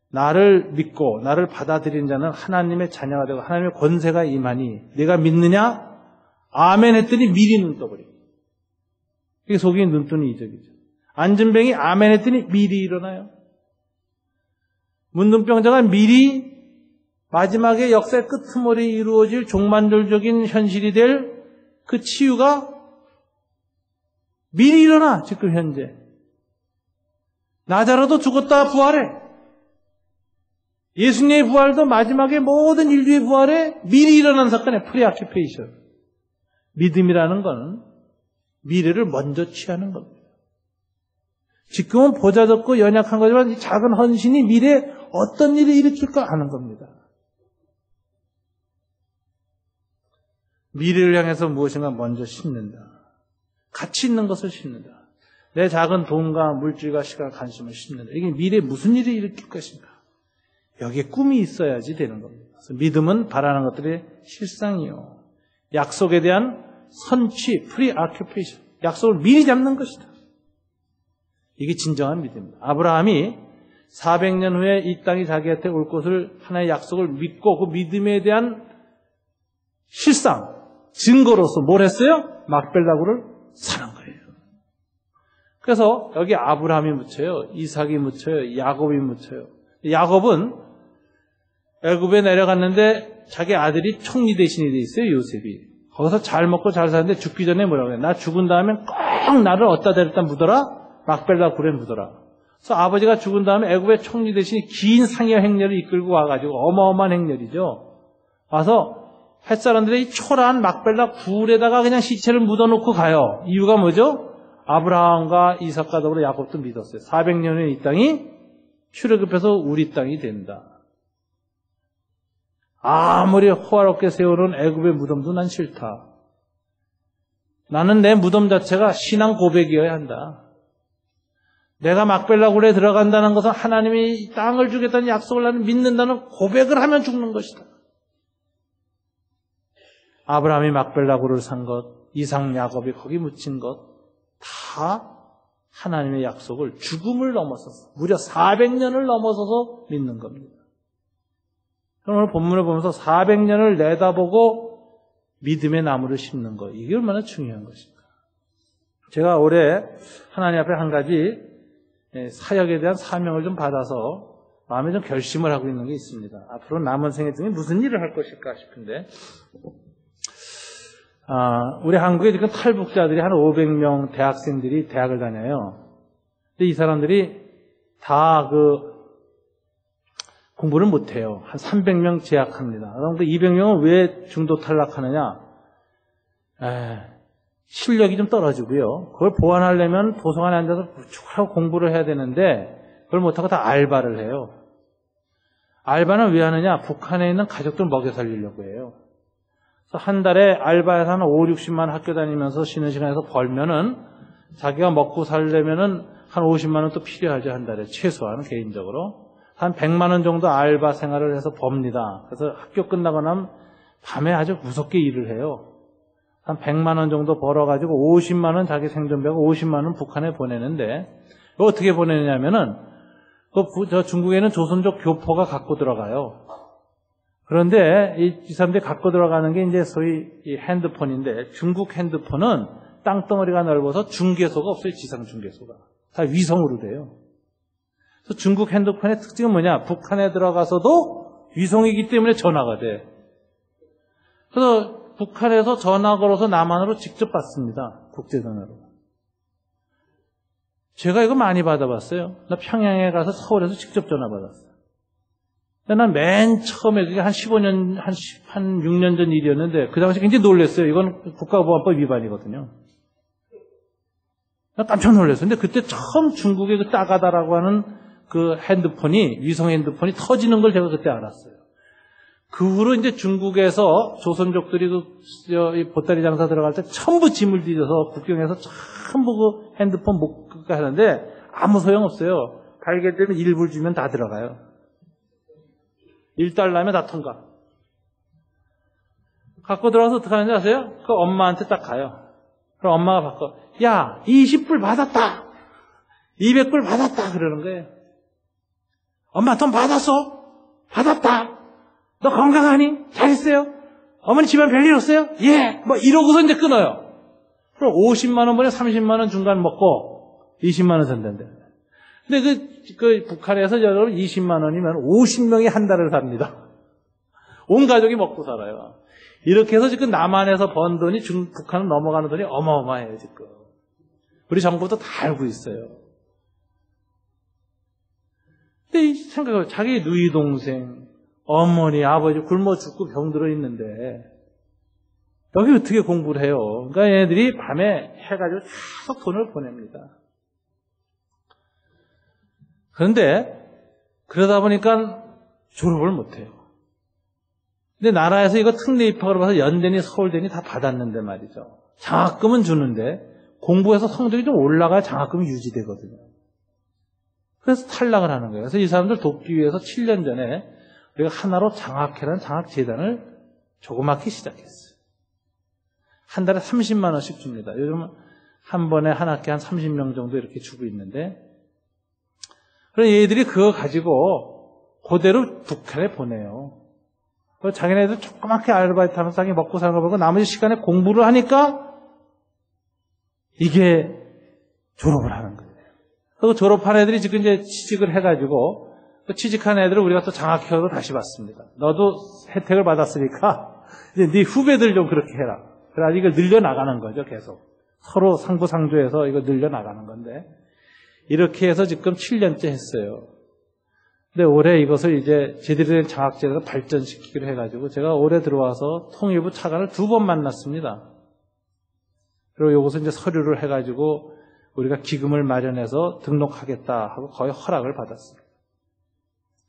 나를 믿고 나를 받아들인 자는 하나님의 자녀가 되고 하나님의 권세가 임하니 네가 믿느냐? 아멘 했더니 미리 눈 떠버려. 이게 속이 눈 뜨는 이적이죠. 안진뱅이 아멘 했더니 미리 일어나요. 문둥병자가 미리 마지막에 역사의 끄트머리에 이루어질 종말론적인 현실이 될 그 치유가 미리 일어나. 지금 현재 나자로도 죽었다 부활해. 예수님의 부활도 마지막에 모든 인류의 부활에 미리 일어난 사건의 프리아큐페이션. 믿음이라는 건 미래를 먼저 취하는 겁니다. 지금은 보잘것없고 연약한 거지만 이 작은 헌신이 미래에 어떤 일을 일으킬까 아는 겁니다. 미래를 향해서 무엇인가 먼저 심는다. 가치 있는 것을 심는다. 내 작은 돈과 물질과 시간, 관심을 심는다. 이게 미래에 무슨 일을 일으킬 것인가. 여기에 꿈이 있어야지 되는 겁니다. 그래서 믿음은 바라는 것들의 실상이요. 약속에 대한 선취, 프리아큐페이션. 약속을 미리 잡는 것이다. 이게 진정한 믿음입니다. 아브라함이 400년 후에 이 땅이 자기한테 올 것을 하나의 약속을 믿고 그 믿음에 대한 실상, 증거로서 뭘 했어요? 막벨라고를 사는 거예요. 그래서 여기 아브라함이 묻혀요. 이삭이 묻혀요. 야곱이 묻혀요. 야곱은 애굽에 내려갔는데 자기 아들이 총리 대신이 돼 있어요. 요셉이. 거기서 잘 먹고 잘 사는데 죽기 전에 뭐라고 해요? 나 죽은 다음에 꼭 나를 어디다 데려다 묻어라. 막벨라 굴에 묻어라. 그래서 아버지가 죽은 다음에 애굽의 총리 대신이 긴 상여 행렬을 이끌고 와가지고 어마어마한 행렬이죠. 와서 햇사람들의 이 초라한 막벨라 굴에다가 그냥 시체를 묻어놓고 가요. 이유가 뭐죠? 아브라함과 이삭과 더불어 야곱도 믿었어요. 400년 후에 이 땅이 출애굽해서 우리 땅이 된다. 아무리 호화롭게 세우는 애굽의 무덤도 난 싫다. 나는 내 무덤 자체가 신앙 고백이어야 한다. 내가 막벨라 굴에 들어간다는 것은 하나님이 이 땅을 주겠다는 약속을 나는 믿는다는 고백을 하면 죽는 것이다. 아브라함이 막벨라 굴을 산 것, 이삭, 야곱이 거기 묻힌 것, 다 하나님의 약속을 죽음을 넘어서서 무려 400년을 넘어서서 믿는 겁니다. 오늘 본문을 보면서 400년을 내다보고 믿음의 나무를 심는 것, 이게 얼마나 중요한 것인가. 제가 올해 하나님 앞에 한 가지 사역에 대한 사명을 좀 받아서 마음에 좀 결심을 하고 있는 게 있습니다. 앞으로 남은 생애 중에 무슨 일을 할 것일까 싶은데, 우리 한국에 지금 탈북자들이 한 500명 대학생들이 대학을 다녀요. 근데 이 사람들이 다 공부를 못해요. 한 300명 재학합니다. 그럼 그 200명은 왜 중도 탈락하느냐? 실력이 좀 떨어지고요. 그걸 보완하려면 도서관에 앉아서 무척하고 공부를 해야 되는데 그걸 못하고 다 알바를 해요. 알바는 왜 하느냐? 북한에 있는 가족들 먹여 살리려고 해요. 그래서 한 달에 알바해서 한 5, 60만 학교 다니면서 쉬는 시간에서 벌면은 자기가 먹고 살려면은 한 50만 원 또 필요하죠. 한 달에 최소한 개인적으로. 한 100만 원 정도 알바 생활을 해서 법니다. 그래서 학교 끝나고 나면 밤에 아주 무섭게 일을 해요. 한 100만 원 정도 벌어가지고 50만 원 자기 생존비하고 50만 원 북한에 보내는데 어떻게 보내느냐면은 저 중국에는 조선족 교포가 갖고 들어가요. 그런데 이 사람들이 갖고 들어가는 게 이제 소위 이 핸드폰인데 중국 핸드폰은 땅덩어리가 넓어서 중계소가 없어요. 지상 중계소가. 다 위성으로 돼요. 그래서 중국 핸드폰의 특징은 뭐냐? 북한에 들어가서도 위성이기 때문에 전화가 돼. 그래서 북한에서 전화 걸어서 남한으로 직접 받습니다. 국제전화로. 제가 이거 많이 받아봤어요. 나 평양에 가서 서울에서 직접 전화 받았어요. 근데 난 맨 처음에 그게 한 15년, 한 6년 전 일이었는데 그 당시 굉장히 놀랐어요. 이건 국가보안법 위반이거든요. 나 깜짝 놀랐어요. 근데 그때 처음 중국의 그 따가다라고 하는 그 핸드폰이, 위성 핸드폰이 터지는 걸 제가 그때 알았어요. 그 후로 이제 중국에서 조선족들이 이 보따리 장사 들어갈 때 전부 짐을 뒤져서 국경에서 전부 그 핸드폰 못 하는데 아무 소용없어요. 발견되면 일불 주면 다 들어가요. 1달러면 다 통과. 갖고 들어가서 어떻게 하는지 아세요? 그 엄마한테 딱 가요. 그럼 엄마가 바꿔. 야, 20불 받았다. 200불 받았다. 그러는 거예요. 엄마 돈 받았어? 받았다. 너 건강하니? 잘 있어요? 어머니 집안 별일 없어요? 예. 뭐 이러고서 이제 끊어요. 그럼 50만 원 번에 30만 원 중간 먹고 20만 원 전된대. 근데 그 북한에서 여러분 20만 원이면 50명이 한 달을 삽니다. 온 가족이 먹고 살아요. 이렇게 해서 지금 남한에서 번 돈이 북한을 넘어가는 돈이 어마어마해요, 지금. 우리 정부도 다 알고 있어요. 근데 생각해요. 자기 누이 동생, 어머니, 아버지 굶어 죽고 병들어 있는데 여기 어떻게 공부를 해요? 그러니까 얘네들이 밤에 해가지고 계속 돈을 보냅니다. 그런데 그러다 보니까 졸업을 못해요. 근데 나라에서 이거 특례 입학을 봐서 연대니 서울대니 다 받았는데 말이죠. 장학금은 주는데 공부해서 성적이 좀 올라가야 장학금이 유지되거든요. 그래서 탈락을 하는 거예요. 그래서 이 사람들 돕기 위해서 7년 전에 우리가 하나로 장학회라는 장학재단을 조그맣게 시작했어요. 한 달에 30만 원씩 줍니다. 요즘 한 번에 한 학기 한 30명 정도 이렇게 주고 있는데 그래서 얘들이 그거 가지고 그대로 북한에 보내요. 그래서 자기네들 조그맣게 아르바이트 하면서 자기 먹고 사는 거 보고 나머지 시간에 공부를 하니까 이게 졸업을 하는 거예요. 그리고 졸업한 애들이 지금 이제 취직을 해가지고 취직한 애들을 우리가 또 장학회로 다시 받습니다. 너도 혜택을 받았으니까 이제 네 후배들 좀 그렇게 해라. 그래서 이걸 늘려나가는 거죠, 계속. 서로 상부상조해서 이거 늘려나가는 건데 이렇게 해서 지금 7년째 했어요. 근데 올해 이것을 이제 제대로 된 장학제도를 발전시키기로 해가지고 제가 올해 들어와서 통일부 차관을 2번 만났습니다. 그리고 이것을 이제 서류를 해가지고 우리가 기금을 마련해서 등록하겠다 하고 거의 허락을 받았습니다.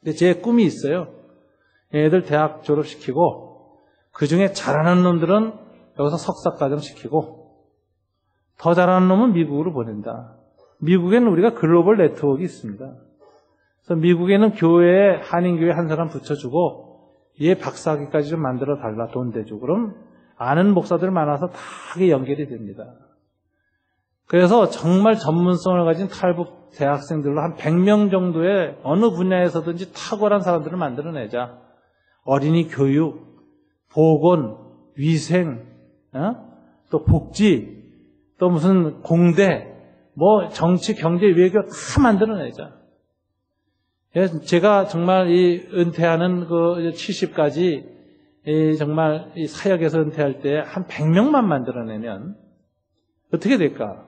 근데 제 꿈이 있어요. 얘네들 대학 졸업시키고 그 중에 잘하는 놈들은 여기서 석사과정 시키고 더 잘하는 놈은 미국으로 보낸다. 미국에는 우리가 글로벌 네트워크가 있습니다. 그래서 미국에는 교회에 한인교회 한 사람 붙여주고 얘 박사학위까지 좀 만들어 달라 돈 대주고 그럼 아는 목사들 많아서 다 그게 연결이 됩니다. 그래서 정말 전문성을 가진 탈북 대학생들로 한 100명 정도의 어느 분야에서든지 탁월한 사람들을 만들어내자. 어린이 교육, 보건, 위생, 또 복지, 또 무슨 공대, 뭐 정치, 경제, 외교 다 만들어내자. 제가 정말 이 은퇴하는 그 70까지 정말 이 사역에서 은퇴할 때 한 100명만 만들어내면 어떻게 될까?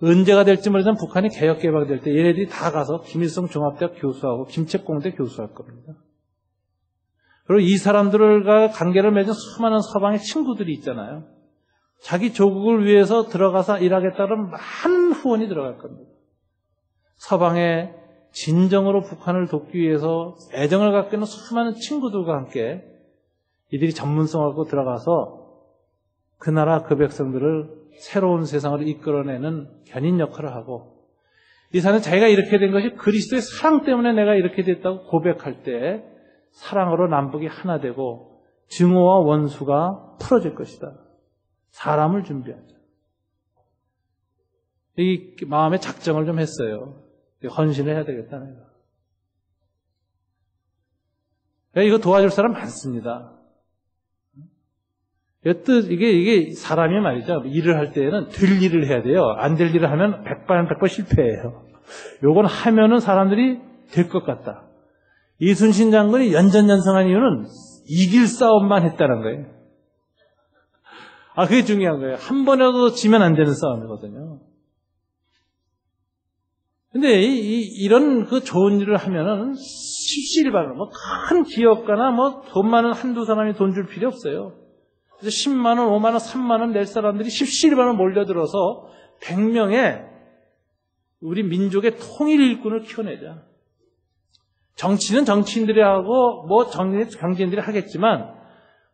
언제가 될지 모르지만 북한이 개혁 개방될 때 얘네들이 다 가서 김일성 종합대학 교수하고 김책공대 교수할 겁니다. 그리고 이 사람들과 관계를 맺은 수많은 서방의 친구들이 있잖아요. 자기 조국을 위해서 들어가서 일하겠다는 많은 후원이 들어갈 겁니다. 서방의 진정으로 북한을 돕기 위해서 애정을 갖고 있는 수많은 친구들과 함께 이들이 전문성을 갖고 들어가서 그 나라 그 백성들을 새로운 세상을 이끌어내는 견인 역할을 하고 이 사람은 자기가 이렇게 된 것이 그리스도의 사랑 때문에 내가 이렇게 됐다고 고백할 때 사랑으로 남북이 하나 되고 증오와 원수가 풀어질 것이다. 사람을 준비하자. 이 마음의 작정을 좀 했어요. 헌신을 해야 되겠다, 내가. 이거 도와줄 사람 많습니다. 이게 사람이 말이죠. 일을 할 때에는 될 일을 해야 돼요. 안 될 일을 하면 100번 실패해요. 요건 하면은 사람들이 될 것 같다. 이순신 장군이 연전연승한 이유는 이길 싸움만 했다는 거예요. 그게 중요한 거예요. 한 번이라도 지면 안 되는 싸움이거든요. 근데 이런 그 좋은 일을 하면은 십시일반으로 큰 기업가나 돈 많은 한두 사람이 돈 줄 필요 없어요. 그래서 10만 원, 5만 원, 3만 원 낼 사람들이 십시일반으로 몰려들어서 100명의 우리 민족의 통일 일꾼을 키워내자. 정치는 정치인들이 하고 경제인들이 하겠지만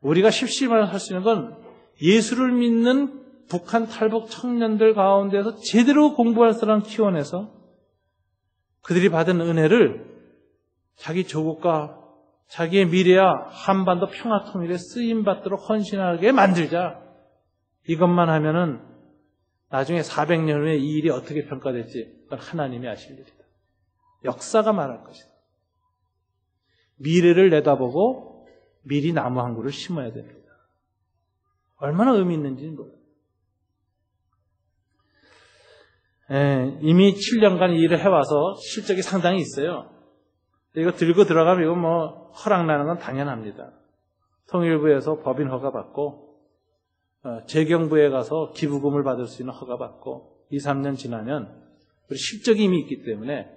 우리가 십시일반으로 할 수 있는 건 예수를 믿는 북한 탈북 청년들 가운데서 제대로 공부할 사람 키워내서 그들이 받은 은혜를 자기 조국과 자기의 미래와 한반도 평화 통일에 쓰임받도록 헌신하게 만들자. 이것만 하면은 나중에 400년 후에 이 일이 어떻게 평가될지 그건 하나님이 아실 일이다. 역사가 말할 것이다. 미래를 내다보고 미리 나무 한 그루를 심어야 됩니다. 얼마나 의미 있는지는 몰라요. 이미 7년간 이 일을 해와서 실적이 상당히 있어요. 이거 들고 들어가면 이거 허락나는 건 당연합니다. 통일부에서 법인 허가 받고, 재경부에 가서 기부금을 받을 수 있는 허가 받고, 2, 3년 지나면 우리 실적이 이미 있기 때문에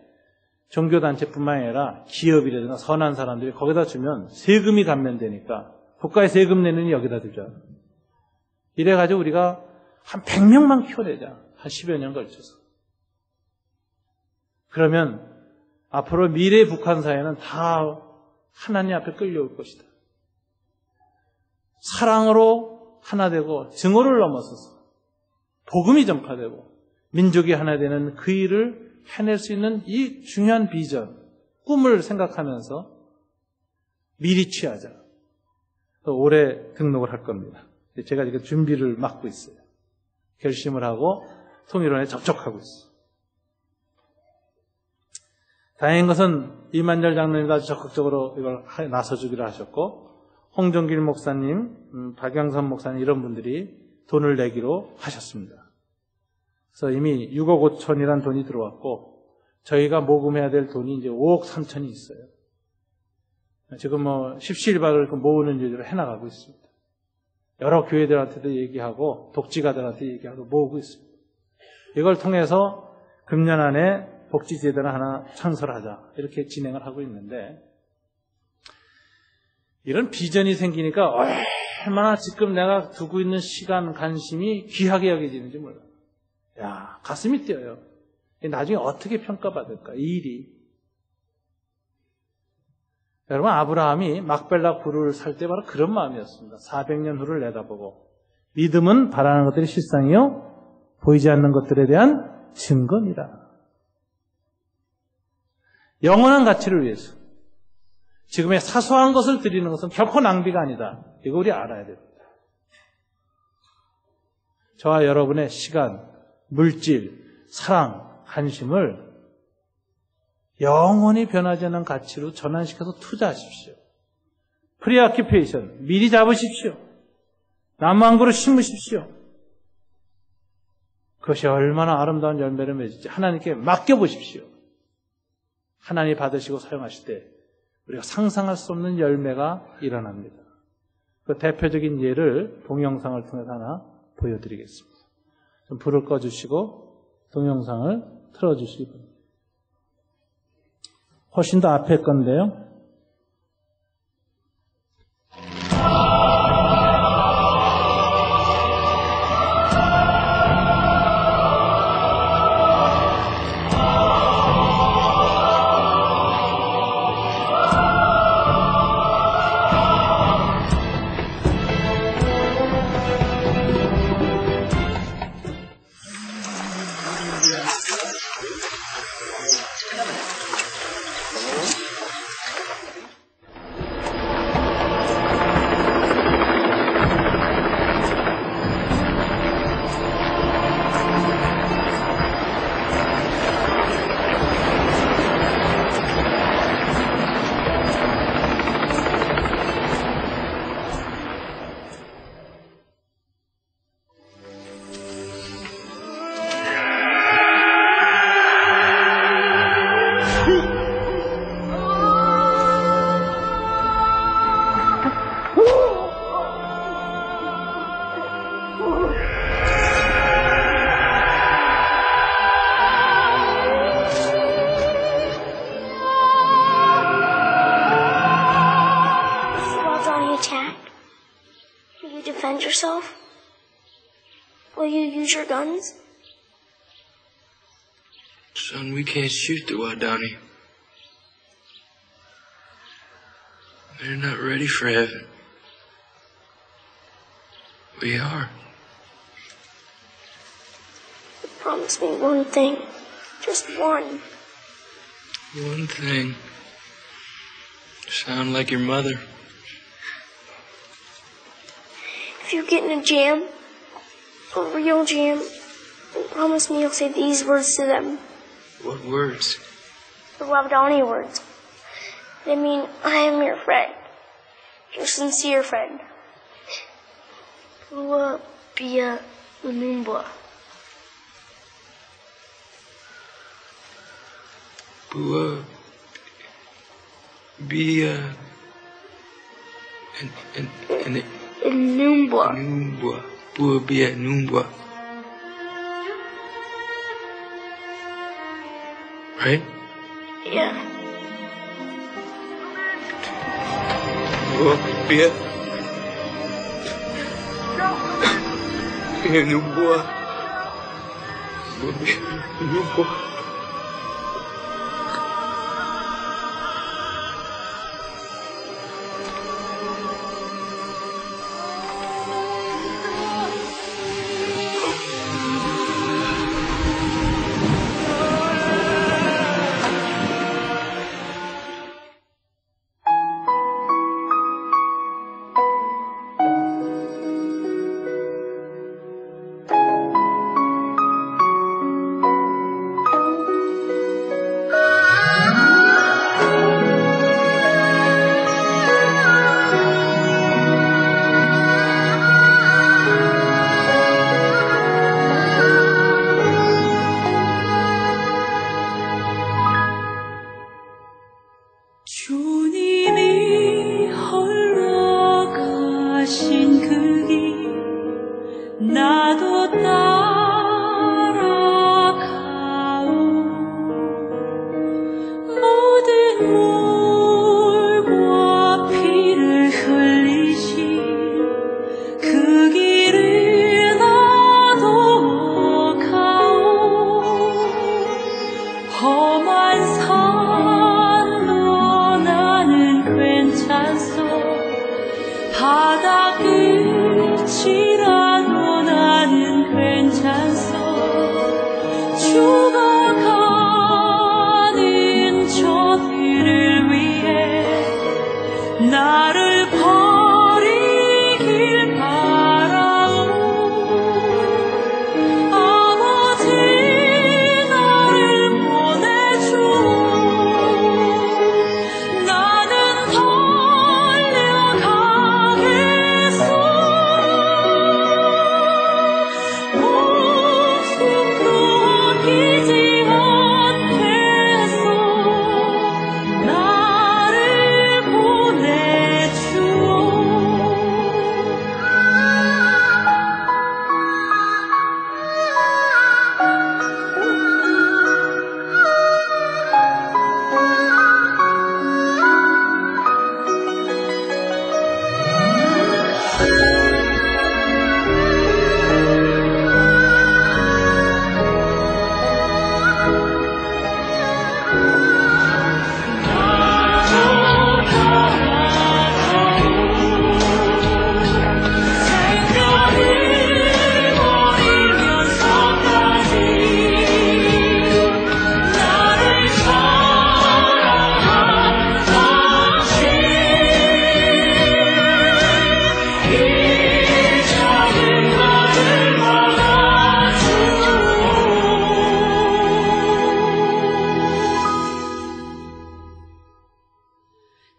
종교단체뿐만 아니라 기업이라든가 선한 사람들이 거기다 주면 세금이 감면되니까 국가에 세금 내는 여기다 들죠. 이래가지고 우리가 한 100명만 키워내자. 한 10여 년 걸쳐서. 그러면 앞으로 미래의 북한 사회는 다 하나님 앞에 끌려올 것이다. 사랑으로 하나 되고 증오를 넘어서서 복음이 전파되고 민족이 하나 되는 그 일을 해낼 수 있는 이 중요한 비전, 꿈을 생각하면서 미리 취하자. 또 올해 등록을 할 겁니다. 제가 지금 준비를 맡고 있어요. 결심을 하고 통일원에 접촉하고 있어요. 다행인 것은 이만열 장로님도 아주 적극적으로 이걸 나서주기로 하셨고, 홍종길 목사님, 박영선 목사님 이런 분들이 돈을 내기로 하셨습니다. 그래서 이미 6억 5천이라는 돈이 들어왔고, 저희가 모금해야 될 돈이 이제 5억 3천이 있어요. 지금 십시일반을 모으는 일을 해나가고 있습니다. 여러 교회들한테도 얘기하고, 독지가들한테 얘기하고 모으고 있습니다. 이걸 통해서 금년 안에 복지제도를 하나 창설하자. 이렇게 진행을 하고 있는데, 이런 비전이 생기니까 얼마나 지금 내가 두고 있는 시간, 관심이 귀하게 여겨지는지 몰라요. 야, 가슴이 뛰어요. 나중에 어떻게 평가받을까, 이 일이. 여러분, 아브라함이 막벨라 굴을 살 때 바로 그런 마음이었습니다. 400년 후를 내다보고, 믿음은 바라는 것들이 실상이요, 보이지 않는 것들에 대한 증거니라. 영원한 가치를 위해서 지금의 사소한 것을 드리는 것은 결코 낭비가 아니다. 이거 우리 알아야 됩니다. 저와 여러분의 시간, 물질, 사랑, 관심을 영원히 변하지 않는 가치로 전환시켜서 투자하십시오. 프리아키페이션, 미리 잡으십시오. 나무 한 그루 심으십시오. 그것이 얼마나 아름다운 열매를 맺을지 하나님께 맡겨보십시오. 하나님이 받으시고 사용하실 때 우리가 상상할 수 없는 열매가 일어납니다. 그 대표적인 예를 동영상을 통해서 하나 보여드리겠습니다. 좀 불을 꺼주시고 동영상을 틀어주시기 바랍니다. 훨씬 더 앞에 건데요. defend yourself? Will you use your guns? Son, we can't shoot the Wadani. They're not ready for heaven. We are. Promise me one thing. Just one. One thing. Sound like your mother. If you get in a jam, a real jam, then promise me you'll say these words to them. What words? The Wadani words. They mean, I am your friend. Your sincere friend. Bua Bia Lumumba. Bua Bia and Numba. Numba. Bua Bia Numba. Right? Yeah. Bua Bia Bia Numba. Bua Bia Numba. 주님이 홀로 가신 그 길 나도 따라가오 모든 물과 피를 흘리신 그 길을 나도 가오 험한 산도 나는 괜찮소 바다 끝이라도 나는 괜찮소 죽어가는 저들을 위해 나를 버리길 바라오 아버지 나를 보내주오 나는 달려가겠소 목숨도 아끼지 않겠소 나를 보내주오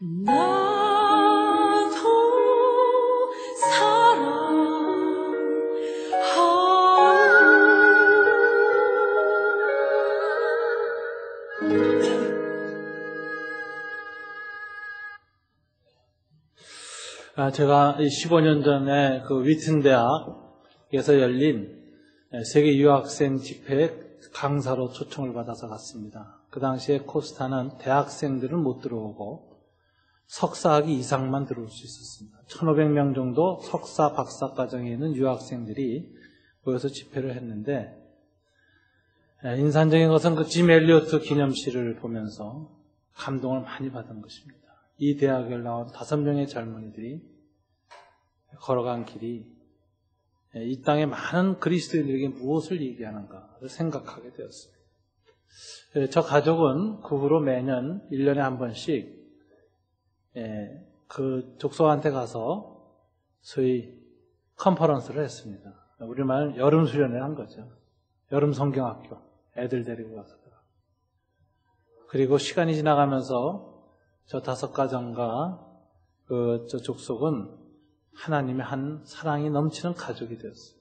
나도 제가 15년 전에 그 위튼 대학에서 열린 세계 유학생 집회에 강사로 초청을 받아서 갔습니다. 그 당시에 코스타는 대학생들은 못 들어오고 석사학위 이상만 들어올 수 있었습니다. 1500명 정도 석사, 박사 과정에 있는 유학생들이 모여서 집회를 했는데, 인상적인 것은 그 짐 엘리어트 기념실을 보면서 감동을 많이 받은 것입니다. 이 대학을 나온 5명의 젊은이들이 걸어간 길이 이 땅의 많은 그리스도인들에게 무엇을 얘기하는가를 생각하게 되었습니다. 저 가족은 그 후로 매년 1년에 한 번씩 그 족속한테 가서 소위 컨퍼런스를 했습니다. 우리말 여름 수련회 한 거죠. 여름 성경학교 애들 데리고 가서. 그리고 시간이 지나가면서 저 5가정과 저 족속은 하나님의 한 사랑이 넘치는 가족이 되었어요.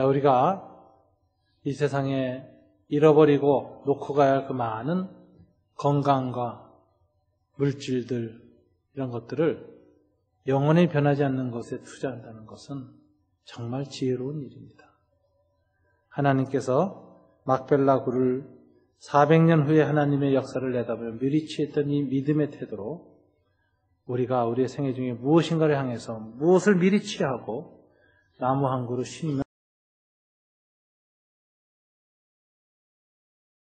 우리가 이 세상에 잃어버리고 놓고 가야 할 그 많은 건강과 물질들, 이런 것들을 영원히 변하지 않는 것에 투자한다는 것은 정말 지혜로운 일입니다. 하나님께서 막벨라 굴을 400년 후에 하나님의 역사를 내다보며 미리 취했던 이 믿음의 태도로 우리가 우리의 생애 중에 무엇인가를 향해서 무엇을 미리 취하고 나무 한 그루 심으면